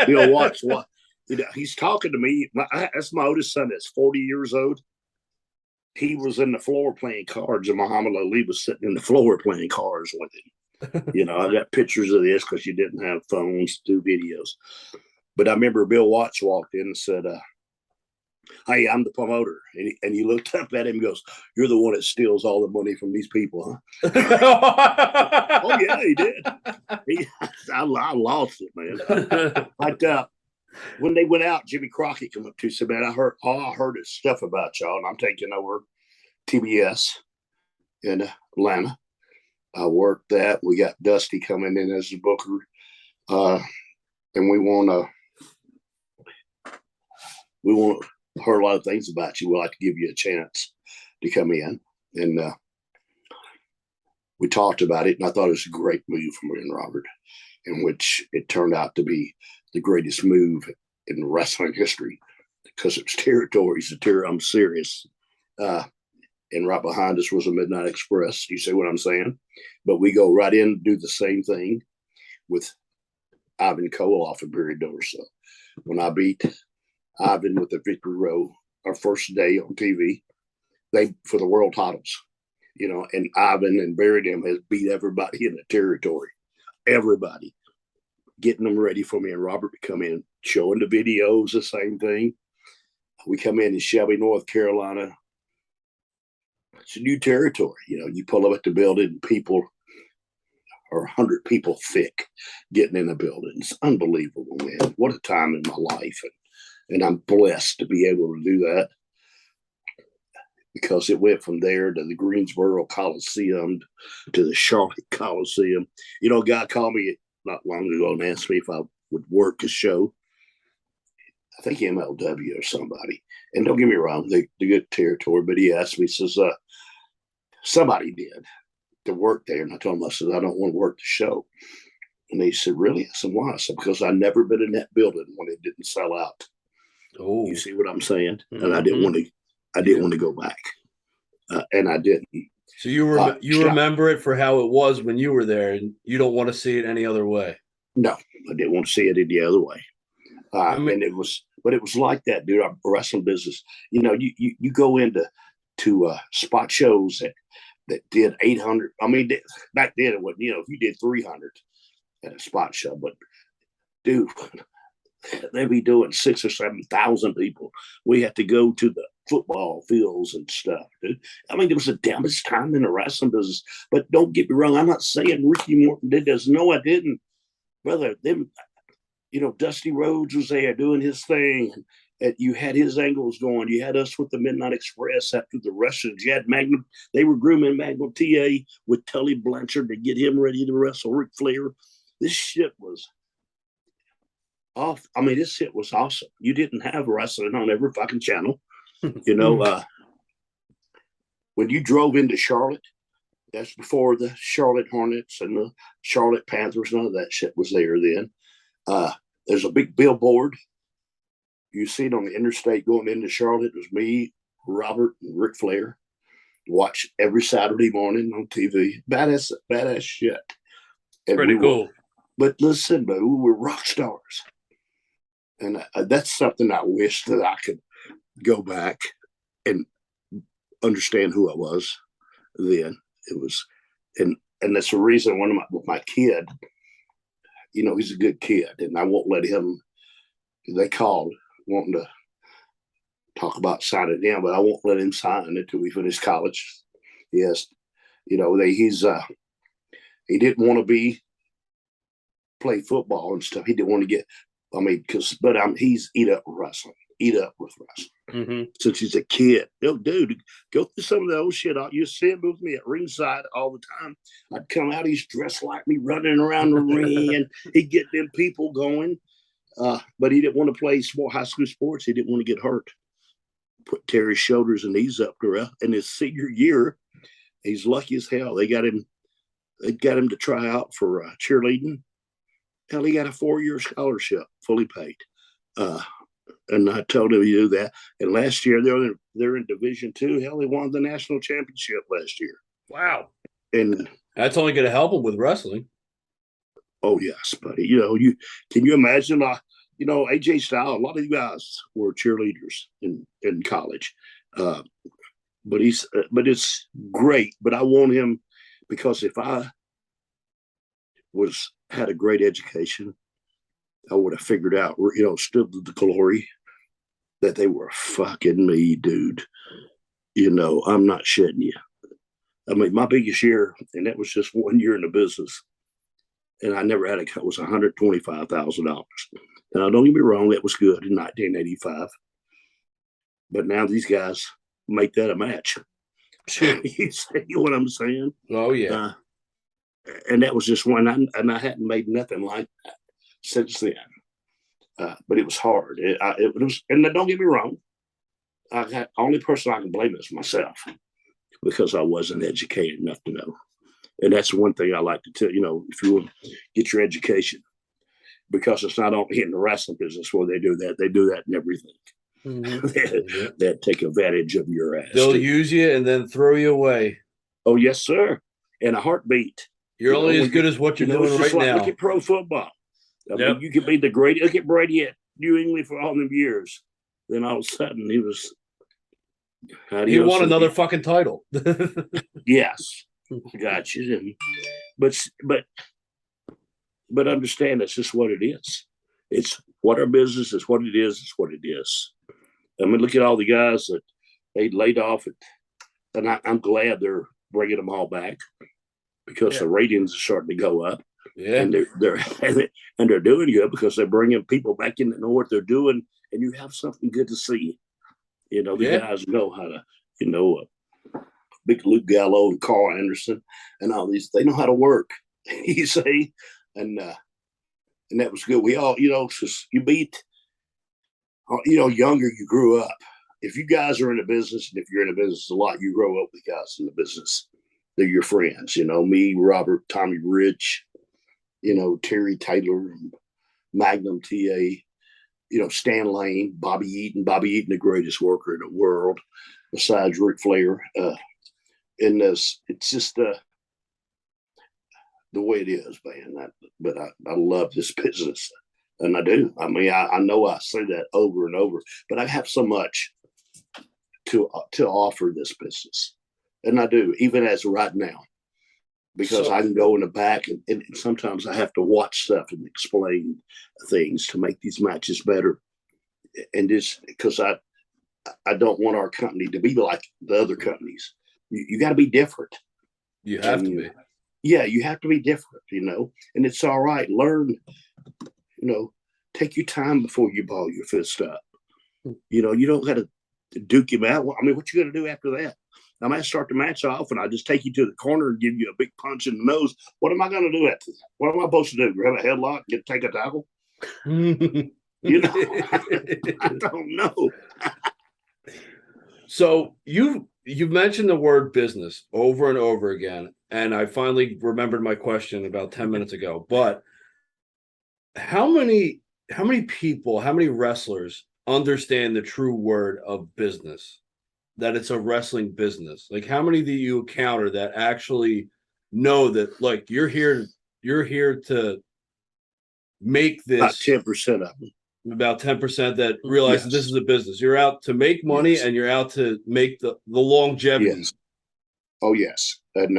You know, watch what. You know, he's talking to me. That's my oldest son. That's 40 years old. He was in the floor playing cards, and Muhammad Ali was sitting in the floor playing cards with him. You know, I got pictures of this because you didn't have phones to do videos. But I remember Bill Watts walked in and said, "Hey, I'm the promoter." And he looked up at him and goes, "You're the one that steals all the money from these people, huh?" Oh, yeah, he did. I lost it, man. But when they went out, Jimmy Crockett came up to me and said, "Man, I heard is stuff about y'all, and I'm taking over TBS in Atlanta." I worked that. We got Dusty coming in as the booker, and we want to heard a lot of things about you. We'd like to give you a chance to come in, and we talked about it. And I thought it was a great move from me and Robert, in which it turned out to be the greatest move in wrestling history because it was territories. I'm serious. And right behind us was a Midnight Express. You see what I'm saying? But we go right in and do the same thing with Ivan Koloff and Barry Dorso. When I beat Ivan with the Victory Row, our first day on TV, for the world titles, you know, and Ivan and Barry them has beat everybody in the territory. Everybody. Getting them ready for me and Robert to come in, showing the videos, the same thing. We come in Shelby, North Carolina. It's a new territory. You know, you pull up at the building, people are 100 people thick getting in the building. It's unbelievable, man. What a time in my life. And I'm blessed to be able to do that. because it went from there to the Greensboro Coliseum to the Charlotte Coliseum. You know, a guy called me not long ago and asked me if I would work a show. I think MLW or somebody. And don't get me wrong, they good territory, but he asked me, says, somebody did to work there. And I told him, I said, I don't want to work the show. And he said, really? I said, why? I said, because I've never been in that building when it didn't sell out. Oh, you see what I'm saying? And I didn't want to go back. And I didn't. So you remember it for how it was when you were there, and you don't want to see it any other way. No, I didn't want to see it any other way. And it was like that, dude. Our wrestling business, you know, you go into spot shows that did 800. I mean, back then it was, you know, if you did 300 at a spot show, but dude, they'd be doing 6,000 or 7,000 people. We had to go to the football fields and stuff, dude. I mean, it was the dumbest time in the wrestling business. But don't get me wrong, I'm not saying Ricky Morton did this. No, I didn't, brother. Them, you know, Dusty Rhodes was there doing his thing. And you had his angles going. You had us with the Midnight Express after the Russians. You had Magnum. They were grooming Magnum TA with Tully Blanchard to get him ready to wrestle Ric Flair. This shit was off. I mean, this shit was awesome. You didn't have wrestling on every fucking channel. You know, when you drove into Charlotte, that's before the Charlotte Hornets and the Charlotte Panthers. None of that shit was there then. There's a big billboard. You see it on the interstate going into Charlotte. It was me, Robert, and Ric Flair. Watch every Saturday morning on TV. Badass shit. And pretty cool. But listen, but we were rock stars. And that's something I wish that I could go back and understand who I was then. It was, and that's the reason with my kid, you know, he's a good kid, and I won't let him. They called wanting to talk about signing him, but I won't let him sign until we finish college. Yes, you know, he didn't want to play football and stuff. He didn't want to get. I mean, he's eat up with wrestling. Since he's a kid. Yo, dude, go through some of the old shit. You see him with me at ringside all the time. I'd come out, he's dressed like me, running around the ring, and he'd get them people going. But he didn't want to play high school sports. He didn't want to get hurt. Put Terry's shoulders and knees up to in his senior year. He's lucky as hell. They got him to try out for cheerleading. Hell, he got a 4-year scholarship, fully paid. And I told him to do that. And last year they're in Division II. Hell, they won the national championship last year. Wow. And that's only going to help him with wrestling. Oh yes, buddy. You know, can you imagine? You know, AJ Styles. A lot of you guys were cheerleaders in college. But it's great. But I want him, because if I had a great education, I would have figured out, you know, stood to the glory that they were fucking me, dude. You know, I'm not shitting you. I mean, my biggest year, and that was just 1 year in the business, and I never had it was $125,000. Now, don't get me wrong, that was good in 1985. But now these guys make that a match. You see what I'm saying? Oh, yeah. And that was just one, and I hadn't made nothing like that since then. But it was hard. It was, and don't get me wrong, only person I can blame is myself, because I wasn't educated enough to know. And that's one thing I like to tell, you know, if you want to get your education, because it's not only in the wrestling business where they do that in everything. Mm-hmm. they take advantage of your ass. They'll use you and then throw you away. Oh, yes, sir. In a heartbeat. You're only as good as what you're doing right now. Look at pro football. I mean, you could be the greatest. Look at Brady at New England for all them years. Then all of a sudden he won another fucking title. Yes. Got you. But understand that's just what it is. It's what our business is, what it is, it's what it is. I mean, look at all the guys that they laid off, and I'm glad they're bringing them all back, because the ratings are starting to go up. Yeah, and they're doing good because they're bringing people back in that know what they're doing, and you have something good to see. You know, the guys know how to, Big Luke Gallo and Carl Anderson and all these. They know how to work, you see, and that was good. We all, since you beat, younger you grew up. If you guys are in the business, and if you're in the business a lot, you grow up with guys in the business. They're your friends, me, Robert, Tommy Rich, Terry Taylor, Magnum TA, Stan Lane, Bobby Eaton, the greatest worker in the world, besides Ric Flair. In this, it's just the way it is, man. But I love this business, and I do. I mean, I know I say that over and over, but I have so much to offer this business, and I do, even as right now, because I can go in the back and sometimes I have to watch stuff and explain things to make these matches better, and just because I don't want our company to be like the other companies. You got to be different. You have to be. Yeah, you have to be different, and it's all right. Learn, take your time before you ball your fist up. You don't got to duke him out. I mean, what you going to do after that? I might start the match off and I just take you to the corner and give you a big punch in the nose. What am I going to do after that? What am I supposed to do? Grab a headlock, take a tackle? I don't know. So you've mentioned the word business over and over again, and I finally remembered my question about 10 minutes ago. But how many people, how many wrestlers understand the true word of business? That it's a wrestling business. Like, how many do you encounter that actually know that, like, you're here to make this? About 10% of them. About 10% that realize that this is a business. You're out to make money, and you're out to make the longevity. Yes. Oh, yes. And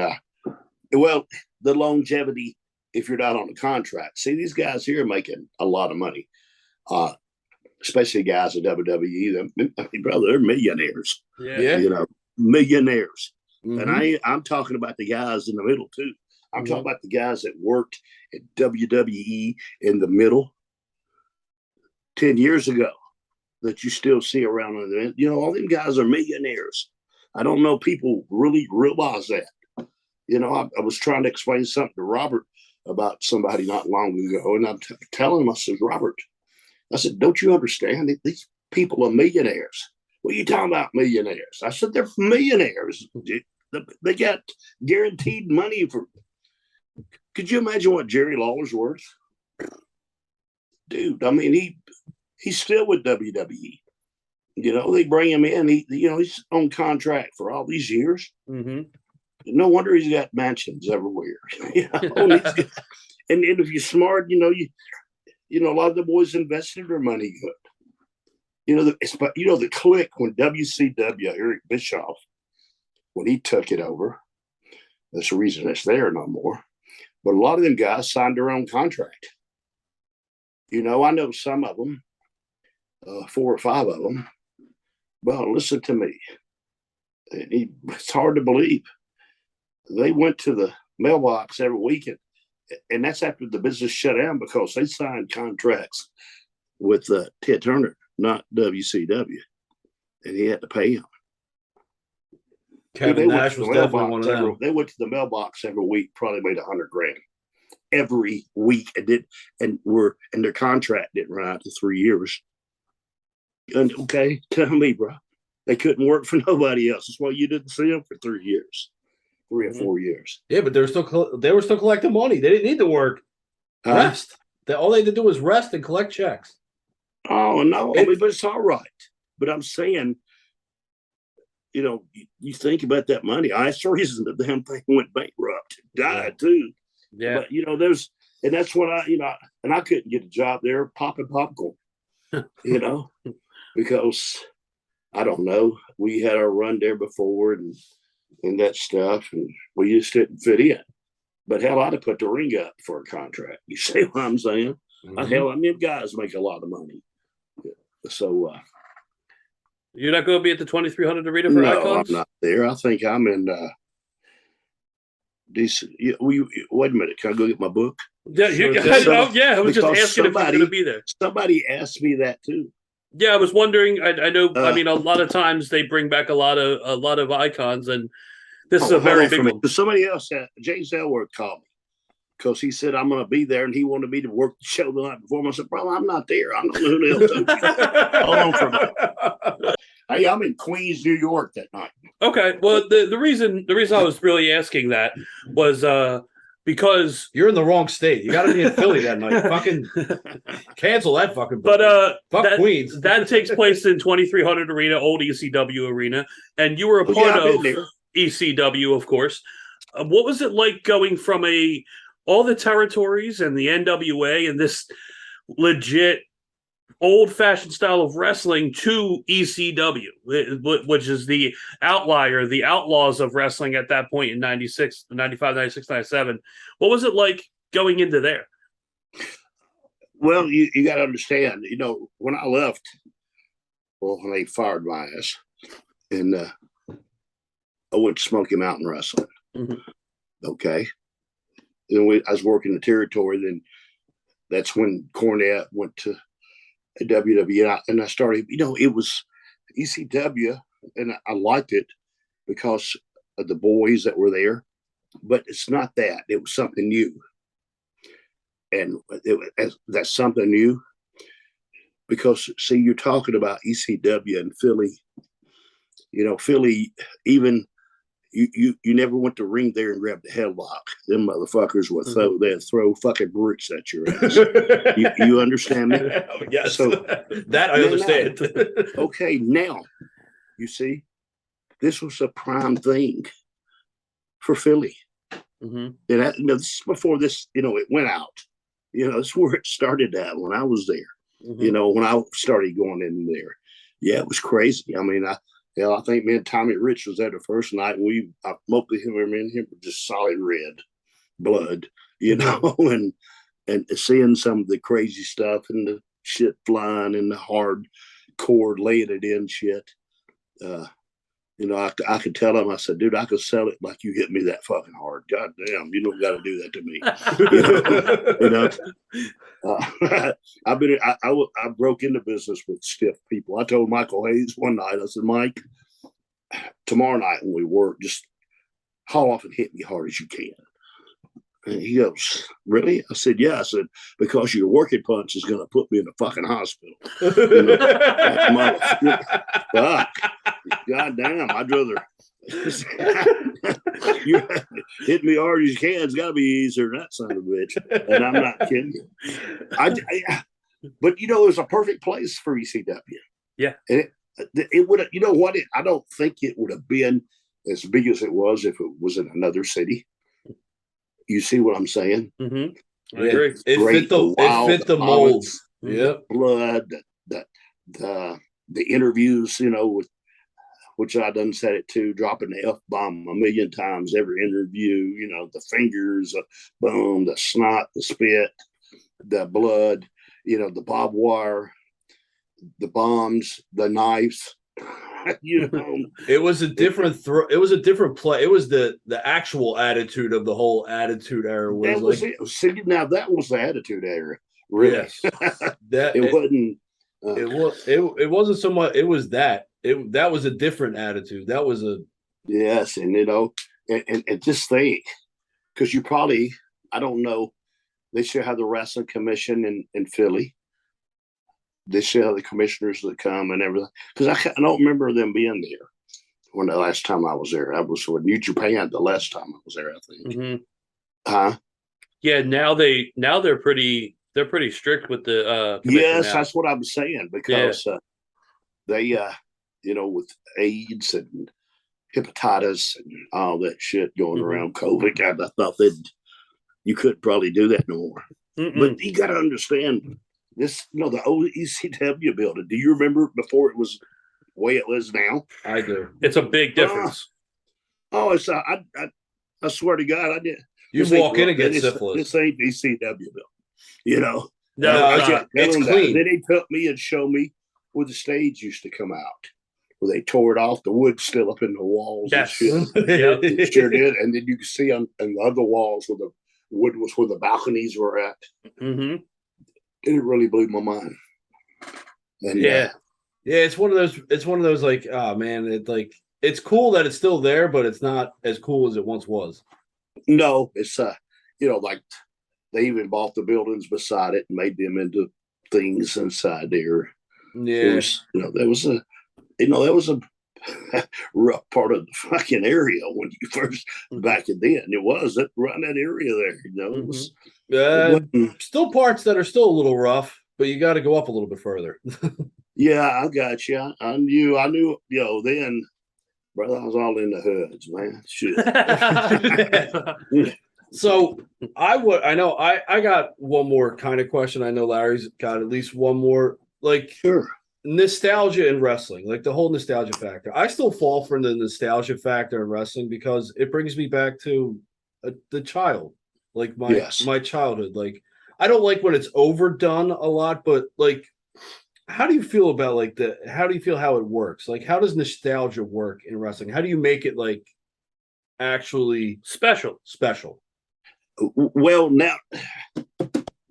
well, the longevity, if you're not on a contract. See, these guys here are making a lot of money, especially guys at WWE. Brother, they're millionaires. Yeah. Millionaires. Mm-hmm. And I'm talking about the guys in the middle too. I'm talking about the guys that worked at WWE in the middle 10 years ago that you still see around. All them guys are millionaires. I don't know people really realize that. I was trying to explain something to Robert about somebody not long ago, and I'm telling him, I said, Robert, I said, don't you understand? These people are millionaires. What are you talking about, millionaires? I said, they're millionaires. They got guaranteed money for. Could you imagine what Jerry Lawler's worth? Dude, I mean, he's still with WWE. They bring him in. He's on contract for all these years. Mm-hmm. No wonder he's got mansions everywhere. And if you're smart, a lot of the boys invested their money good. The click when WCW, Eric Bischoff, when he took it over, that's the reason it's there no more. But a lot of them guys signed their own contract. I know some of them, 4 or 5 of them. Well, listen to me. It's hard to believe. They went to the mailbox every weekend, and that's after the business shut down because they signed contracts with Ted Turner, not WCW, and he had to pay him. Kevin Nash was definitely one of them. They went to the mailbox every week, probably made $100,000 every week, and their contract didn't run out to 3 years. And okay, tell me, bro, they couldn't work for nobody else. That's why you didn't see them for 3 years, 3 or 4 years. Yeah, but they were still collecting money. They didn't need to work. Rest. All they had to do was rest and collect checks. Oh no, but it's all right. But I'm saying, you think about that money. That's the reason the damn thing went bankrupt, died too. Yeah. But and that's when I couldn't get a job there popping popcorn, because I don't know. We had our run there before and that stuff, and we just didn't fit in. But hell, I'd have put the ring up for a contract. You see what I'm saying? Mm-hmm. Hell, them guys make a lot of money. So you're not going to be at the 2300 Arena for Icons? I'm not there. I think I'm in decent. Wait a minute. Can I go get my book? Yeah, I was just asking if you're going to be there. Somebody asked me that too. Yeah, I was wondering. I know. I mean, a lot of times they bring back a lot of icons, and this is a very big one. Somebody else, James Ellsworth, called me because he said I'm going to be there, and he wanted me to work the show the night before. I said, "Bro, I'm not there. I don't know who the hell told you." Hold on for a minute. Hey, I'm in Queens, New York that night. Okay. Well, the reason I was really asking that was because you're in the wrong state. You got to be in Philly that night. Fucking cancel that fucking. But fuck Queens. That takes place in 2300 Arena, old ECW arena, and you were a part of ECW, of course. What was it like going from all the territories and the NWA and this legit old-fashioned style of wrestling to ECW, which is the outlier, the outlaws of wrestling at that point in 96, 95, 96, 97. What was it like going into there? Well, you got to understand, when I left, when they fired my ass, and I went to Smoky Mountain Wrestling. Mm-hmm. Okay. Then I was working the territory. Then that's when Cornette went to WWE, and I started. It was ECW, and I liked it because of the boys that were there. But it's not that; it was something new, and that's something new. Because see, you're talking about ECW and Philly. Philly, even you never went to ring there and grab the headlock. Them motherfuckers would throw fucking bricks at your ass. you understand me? Yes. So that I understand. Okay, now you see, this was a prime thing for Philly. Mm-hmm. And this is before this, it went out. That's where it started at when I was there. Mm-hmm. When I started going in there. Yeah, it was crazy. I mean, I think me and Tommy Rich was there the first night, and I smoked him and him were just solid red blood, and seeing some of the crazy stuff and the shit flying and the hard cord laying it in shit. I could tell him, I said, dude, I could sell it like you hit me that fucking hard. God damn, you don't got to do that to me. I broke into business with stiff people. I told Michael Hayes one night, I said, Mike, tomorrow night when we work, just haul off and hit me hard as you can. And he goes, really? I said, yeah. I said, because your working punch is going to put me in the fucking hospital. Fuck. God damn, I'd rather you hit me hard as you can. It's got to be easier than that son of a bitch. And I'm not kidding you. But it was a perfect place for ECW. Yeah. And it would have, I don't think it would have been as big as it was if it was in another city. You see what I'm saying? Mm-hmm. I agree. It fit the mold. Yeah. Blood, the interviews, with which I done said it too, dropping the F-bomb a million times every interview, the fingers, boom, the snot, the spit, the blood, the barbed wire, the bombs, the knives. It was a different it was a different play. It was the actual attitude of the whole Attitude Era. See, now that was the Attitude Era. Really? Yes. It wasn't. It wasn't so much. It was that. That was a different attitude. That was a yes, and and just think, because you probably, I don't know, they should have the wrestling commission in Philly. They should have the commissioners that come and everything. Because I don't remember them being there when the last time I was there. I was with New Japan the last time I was there, I think. Mm-hmm. Huh? Yeah. Now they're pretty strict with the. Yes, now. that's what I'm saying, because they with AIDS and hepatitis and all that shit going around COVID, I thought you couldn't probably do that no more. Mm-mm. But you got to understand this, the old ECW building. Do you remember before it was the way it is now? I do. It's a big difference. It's I swear to God, I did. You walk in and get syphilis. This ain't ECW building, No, it's clean. Then they took me and showed me where the stage used to come out, where they tore it off. The wood's still up in the walls. Yes. And shit. It sure did. And then you can see on the other walls where the wood was, where the balconies were at. Mm-hmm. It really blew my mind. And Yeah, it's one of those. It's one of those like, oh man, it's cool that it's still there, but it's not as cool as it once was. No, it's like they even bought the buildings beside it and made them into things inside there. Yeah, That was a rough part of the fucking area when you first back then. It was around that area there. It was. Still parts that are still a little rough, but you got to go up a little bit further. Yeah, I got you. I knew. Then, brother, I was all in the hoods, man. Shit. So I got one more kind of question. I know Larry's got at least one more. Like, sure. Nostalgia in wrestling, like the whole nostalgia factor. I still fall for the nostalgia factor in wrestling because it brings me back to the child, like my childhood. Like, I don't like when it's overdone a lot, but like, how do you feel about how do you feel how it works? Like, how does nostalgia work in wrestling? How do you make it like actually special? Well,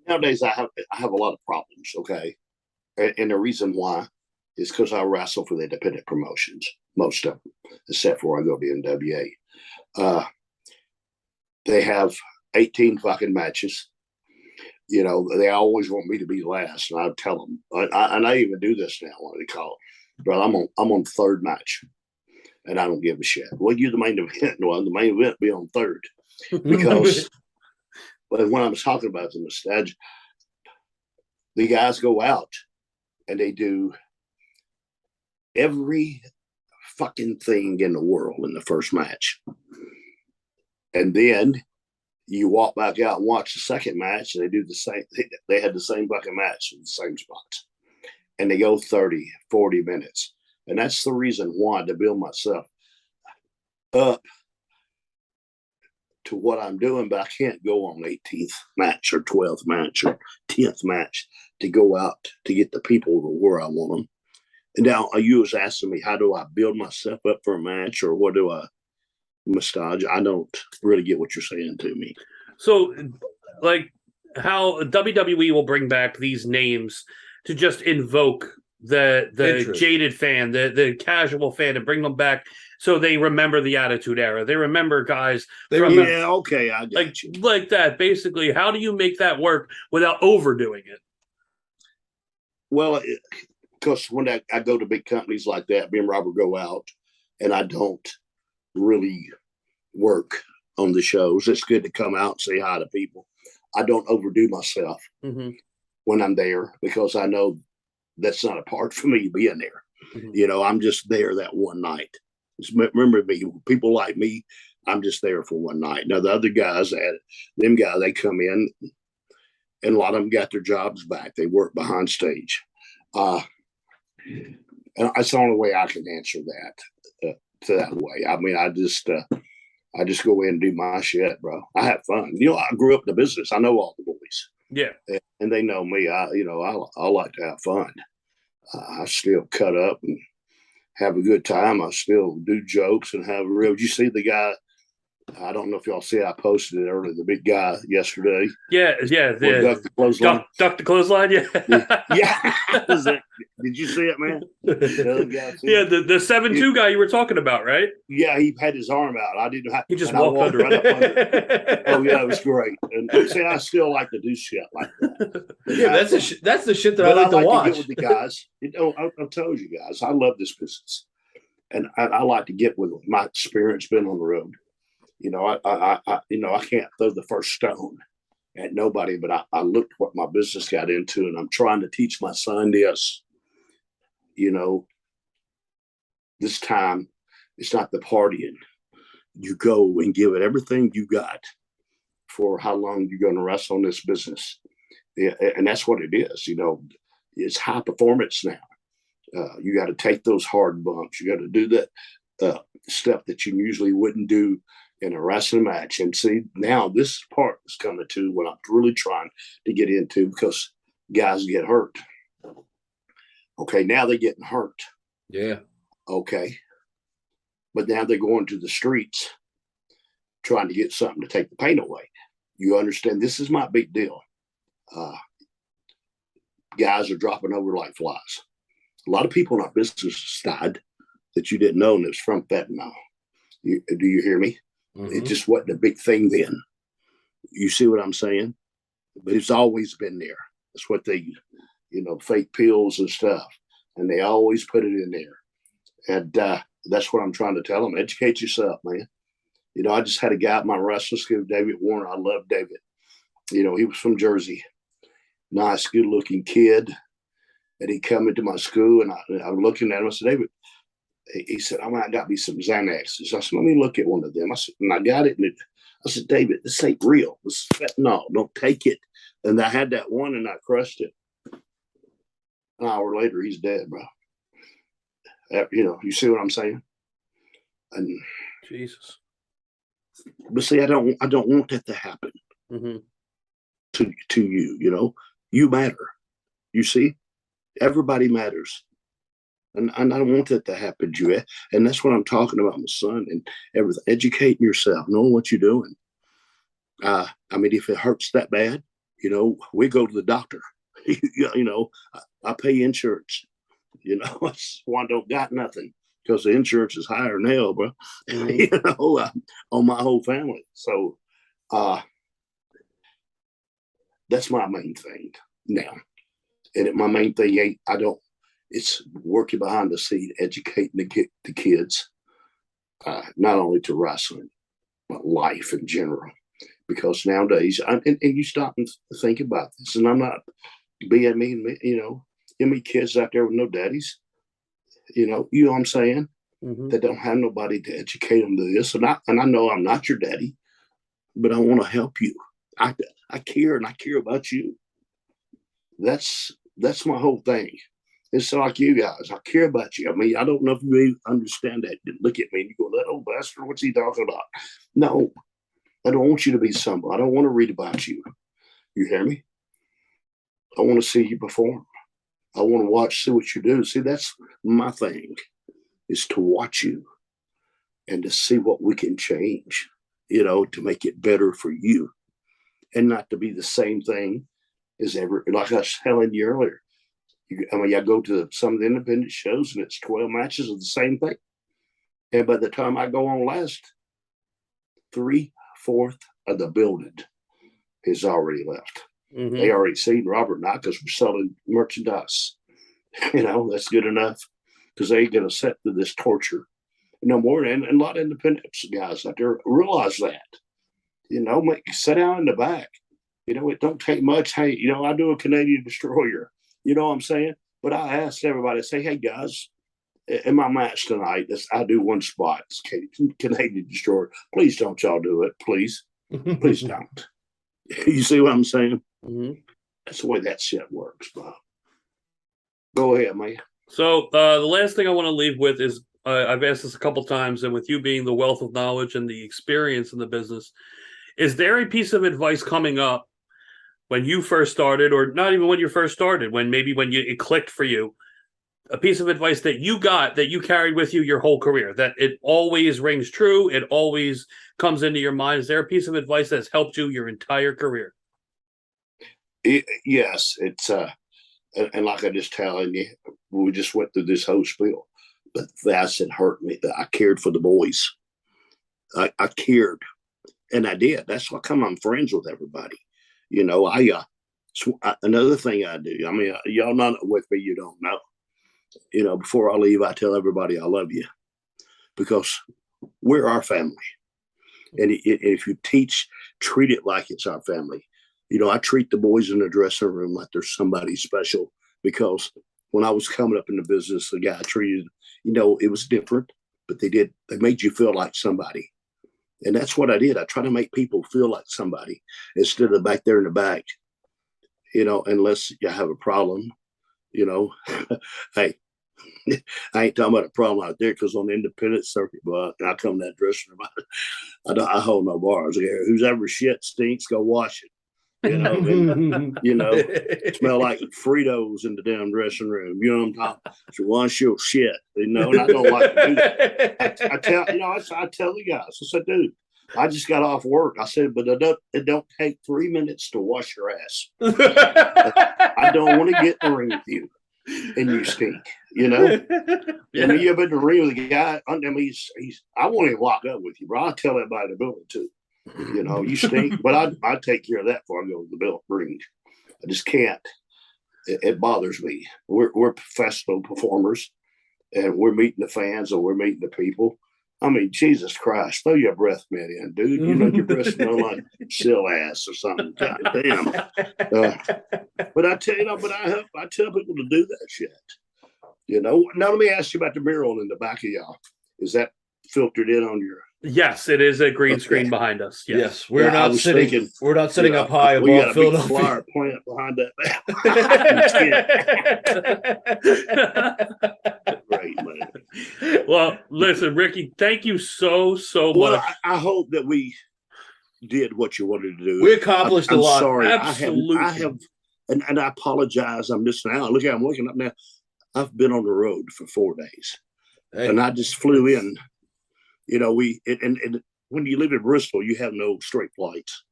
nowadays I have a lot of problems. Okay. And the reason why is because I wrestle for the independent promotions, most of them, except for I go to NWA. They have 18 fucking matches. They always want me to be last, and I tell them, and I even do this now when they call it, bro, I'm on third match, and I don't give a shit. Well, you're the main event. Well, the main event be on third because when I'm talking about the nostalgia, the guys go out. And they do every fucking thing in the world in the first match. And then you walk back out and watch the second match, and they do the same. They had the same fucking match in the same spots. And they go 30, 40 minutes. And that's the reason why, to build myself up to what I'm doing, but I can't go on 18th match or 12th match or 10th match to go out to get the people to where I want them. And now you was asking me, how do I build myself up for a match, or what do I massage? I don't really get what you're saying to me. So, like, how WWE will bring back these names to just invoke the jaded fan, the casual fan, and bring them back so they remember the Attitude Era. They remember guys. Okay, I get you. Like that. Basically, how do you make that work without overdoing it? Well, because when I go to big companies like that, me and Robert go out, and I don't really work on the shows. It's good to come out and say hi to people. I don't overdo myself when I'm there because I know that's not a part for me being there. I'm just there that one night. Remember me, people like me, I'm just there for one night. Now, the other guys, they come in, and a lot of them got their jobs back. They work behind stage. And that's the only way I can answer that way. I mean, I just go in and do my shit, bro. I have fun. I grew up in the business. I know all the boys. Yeah. And they know me. I like to have fun. I still cut up and have a good time. I still do jokes and have a real. Did you see the guy? I don't know if y'all see. I posted it earlier. The big guy yesterday. Yeah. Duck the clothesline. Duck the clothesline. Yeah. Did you see it, man? The 7'2" guy you were talking about, right? Yeah, he had his arm out. I didn't have. He just walked under. Right up under. Oh yeah, it was great. And see, I still like to do shit like that. Yeah, that's the shit that I like to watch. To get with the guys. I told you guys, I love this business, and I like to get with my experience being on the road. I can't throw the first stone at nobody, but I looked what my business got into, and I'm trying to teach my son this. This time it's not the partying. You go and give it everything you got for how long you're going to wrestle in this business. Yeah, and that's what it is. It's high performance now. You got to take those hard bumps. You got to do that stuff that you usually wouldn't do in a wrestling match. And see, now this part is coming to what I'm really trying to get into because guys get hurt. Okay, now they're getting hurt. Yeah. Okay. But now they're going to the streets trying to get something to take the pain away. You understand? This is my big deal. Guys are dropping over like flies. A lot of people in our business died that you didn't know, and it was from fentanyl. Do you hear me? It just wasn't a big thing then. You see what I'm saying? But it's always been there. That's what they, fake pills and stuff. And they always put it in there. And that's what I'm trying to tell them. Educate yourself, man. I just had a guy at my wrestling school, David Warner. I love David. He was from Jersey. Nice, good-looking kid. And he come into my school, and I'm looking at him. I said, David, he said, I got me some Xanaxes. I said, let me look at one of them. I said, and I got it. And I said, David, this ain't real. This is fentanyl. Don't take it. And I had that one, and I crushed it. An hour later, he's dead, bro. You see what I'm saying? And Jesus. But see, I don't want that to happen to you. You matter. You see, everybody matters, and I don't want that to happen to you. And that's what I'm talking about, my son, and everything. Educating yourself, knowing what you're doing. If it hurts that bad, we go to the doctor. I pay insurance. That's why I don't got nothing, because the insurance is higher than hell, bro. On my whole family. So that's my main thing now. And my main thing ain't, it's working behind the scene, educating the kids, not only to wrestling, but life in general. Because nowadays, and you stop and think about this, and I'm not being mean, me kids out there with no daddies, you know what I'm saying? That don't have nobody to educate them to this. And I know I'm not your daddy, but I want to help you. I care, and I care about you. That's my whole thing. It's like you guys. I care about you. I don't know if you even understand that. Look at me and you go, that old bastard, what's he talking about? No, I don't want you to be somebody. I don't want to read about you. You hear me? I want to see you perform. I want to see what you do. See, that's my thing, is to watch you and to see what we can change, to make it better for you, and not to be the same thing as ever. Like I was telling you earlier, I go to some of the independent shows and it's 12 matches of the same thing. And by the time I go on last, 3/4 of the building is already left. They already seen Robert and I because we're selling merchandise. That's good enough, because they ain't going to sit through this torture no more. And a lot of independent guys out there realize that. Sit down in the back. It don't take much. Hey, I do a Canadian Destroyer. You know what I'm saying? But I asked everybody, say, hey, guys, in my match tonight, I do one spot. It's Canadian Destroyer. Please don't y'all do it. Please. Please don't. You see what I'm saying? That's the way that shit works, Bob. Go ahead, man. So the last thing I want to leave with is, I've asked this a couple times, and with you being the wealth of knowledge and the experience in the business, is there a piece of advice coming up when you first started, or not even when you first started, when it clicked for you, a piece of advice that you got that you carried with you your whole career, that it always rings true, it always comes into your mind? Is there a piece of advice that's helped you your entire career? Yes, it's and like I just telling you, we just went through this whole spiel, but that's what hurt me. That I cared for the boys. I cared, and I did. That's why I'm friends with everybody. Another thing I do. Y'all not with me, you don't know. Before I leave, I tell everybody I love you, because we're our family. And if you treat it like it's our family. I treat the boys in the dressing room like they're somebody special, because when I was coming up in the business, the guy treated, it was different, but they made you feel like somebody. And that's what I did. I try to make people feel like somebody instead of back there in the back, unless you have a problem, hey, I ain't talking about a problem out there, because on the independent circuit, but I come in that dressing room, I hold no bars. Who's ever shit stinks, go wash it. Smell like Fritos in the damn dressing room. You know what I'm talking? So wash your shit. And I don't like to do that. I tell the guys, I said, dude, I just got off work. I said, but it don't take 3 minutes to wash your ass. I don't want to get in the ring with you. and you stink. You know, Yeah. I mean, you've been in the ring with a guy. I mean, he's. I won't even walk up with you, bro. I'll tell everybody in the building too. You know, you stink, but I take care of that before I go to the ring. I just can't. It bothers me. We're professional performers, and we're meeting the fans or we're meeting the people. I mean, Jesus Christ, throw your breath mint in, dude. You know your breath smell like seal ass or something. God damn. But I tell you, but I tell people to do that shit. You know. Now let me ask you about the mural in the back of y'all. Is that filtered in on your? Yes, it is a green screen behind us. Yes, we're not sitting. We're not sitting up high We got above a big Philadelphia. flower plant behind that. Great, man. Well, listen, Ricky, thank you so much. Well, I hope that we did what you wanted to do. We accomplished a lot. I'm sorry. Absolutely. I have, and I apologize. I'm just now. Look, I'm waking up now. I've been on the road for 4 days, and I just flew in. You know, and when you live in Bristol, you have no straight flights,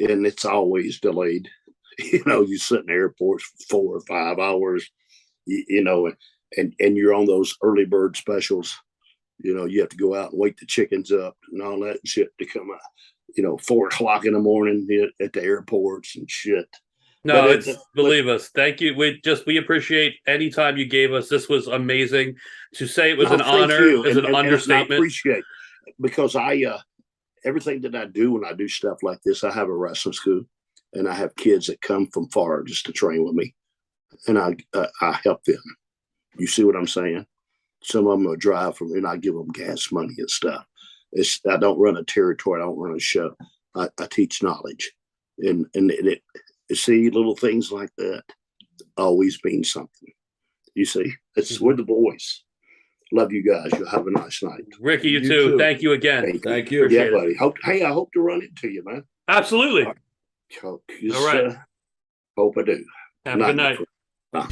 and it's always delayed. You know, you sit in airports for 4 or 5 hours. You know, and you're on those early bird specials. You know, you have to go out and wake the chickens up and all that shit to come out. You know, 4 o'clock in the morning at the airports and shit. No, believe us. Thank you. We appreciate any time you gave us. This was amazing. To say it was an honor is an understatement. And I appreciate it because everything that I do when I do stuff like this, I have a wrestling school and I have kids that come from far just to train with me, and I help them. You see what I'm saying? Some of them will drive from, and I give them gas money and stuff. I don't run a territory. I don't run a show. I teach knowledge, and you see, little things like that always mean something. You see, we're the boys. Love you guys. You'll have a nice night. Ricky, you too. Thank you again. Thank you. Yeah, buddy. I hope to run into you, man. Absolutely. All right. Hope I do. Have a good night. Bye.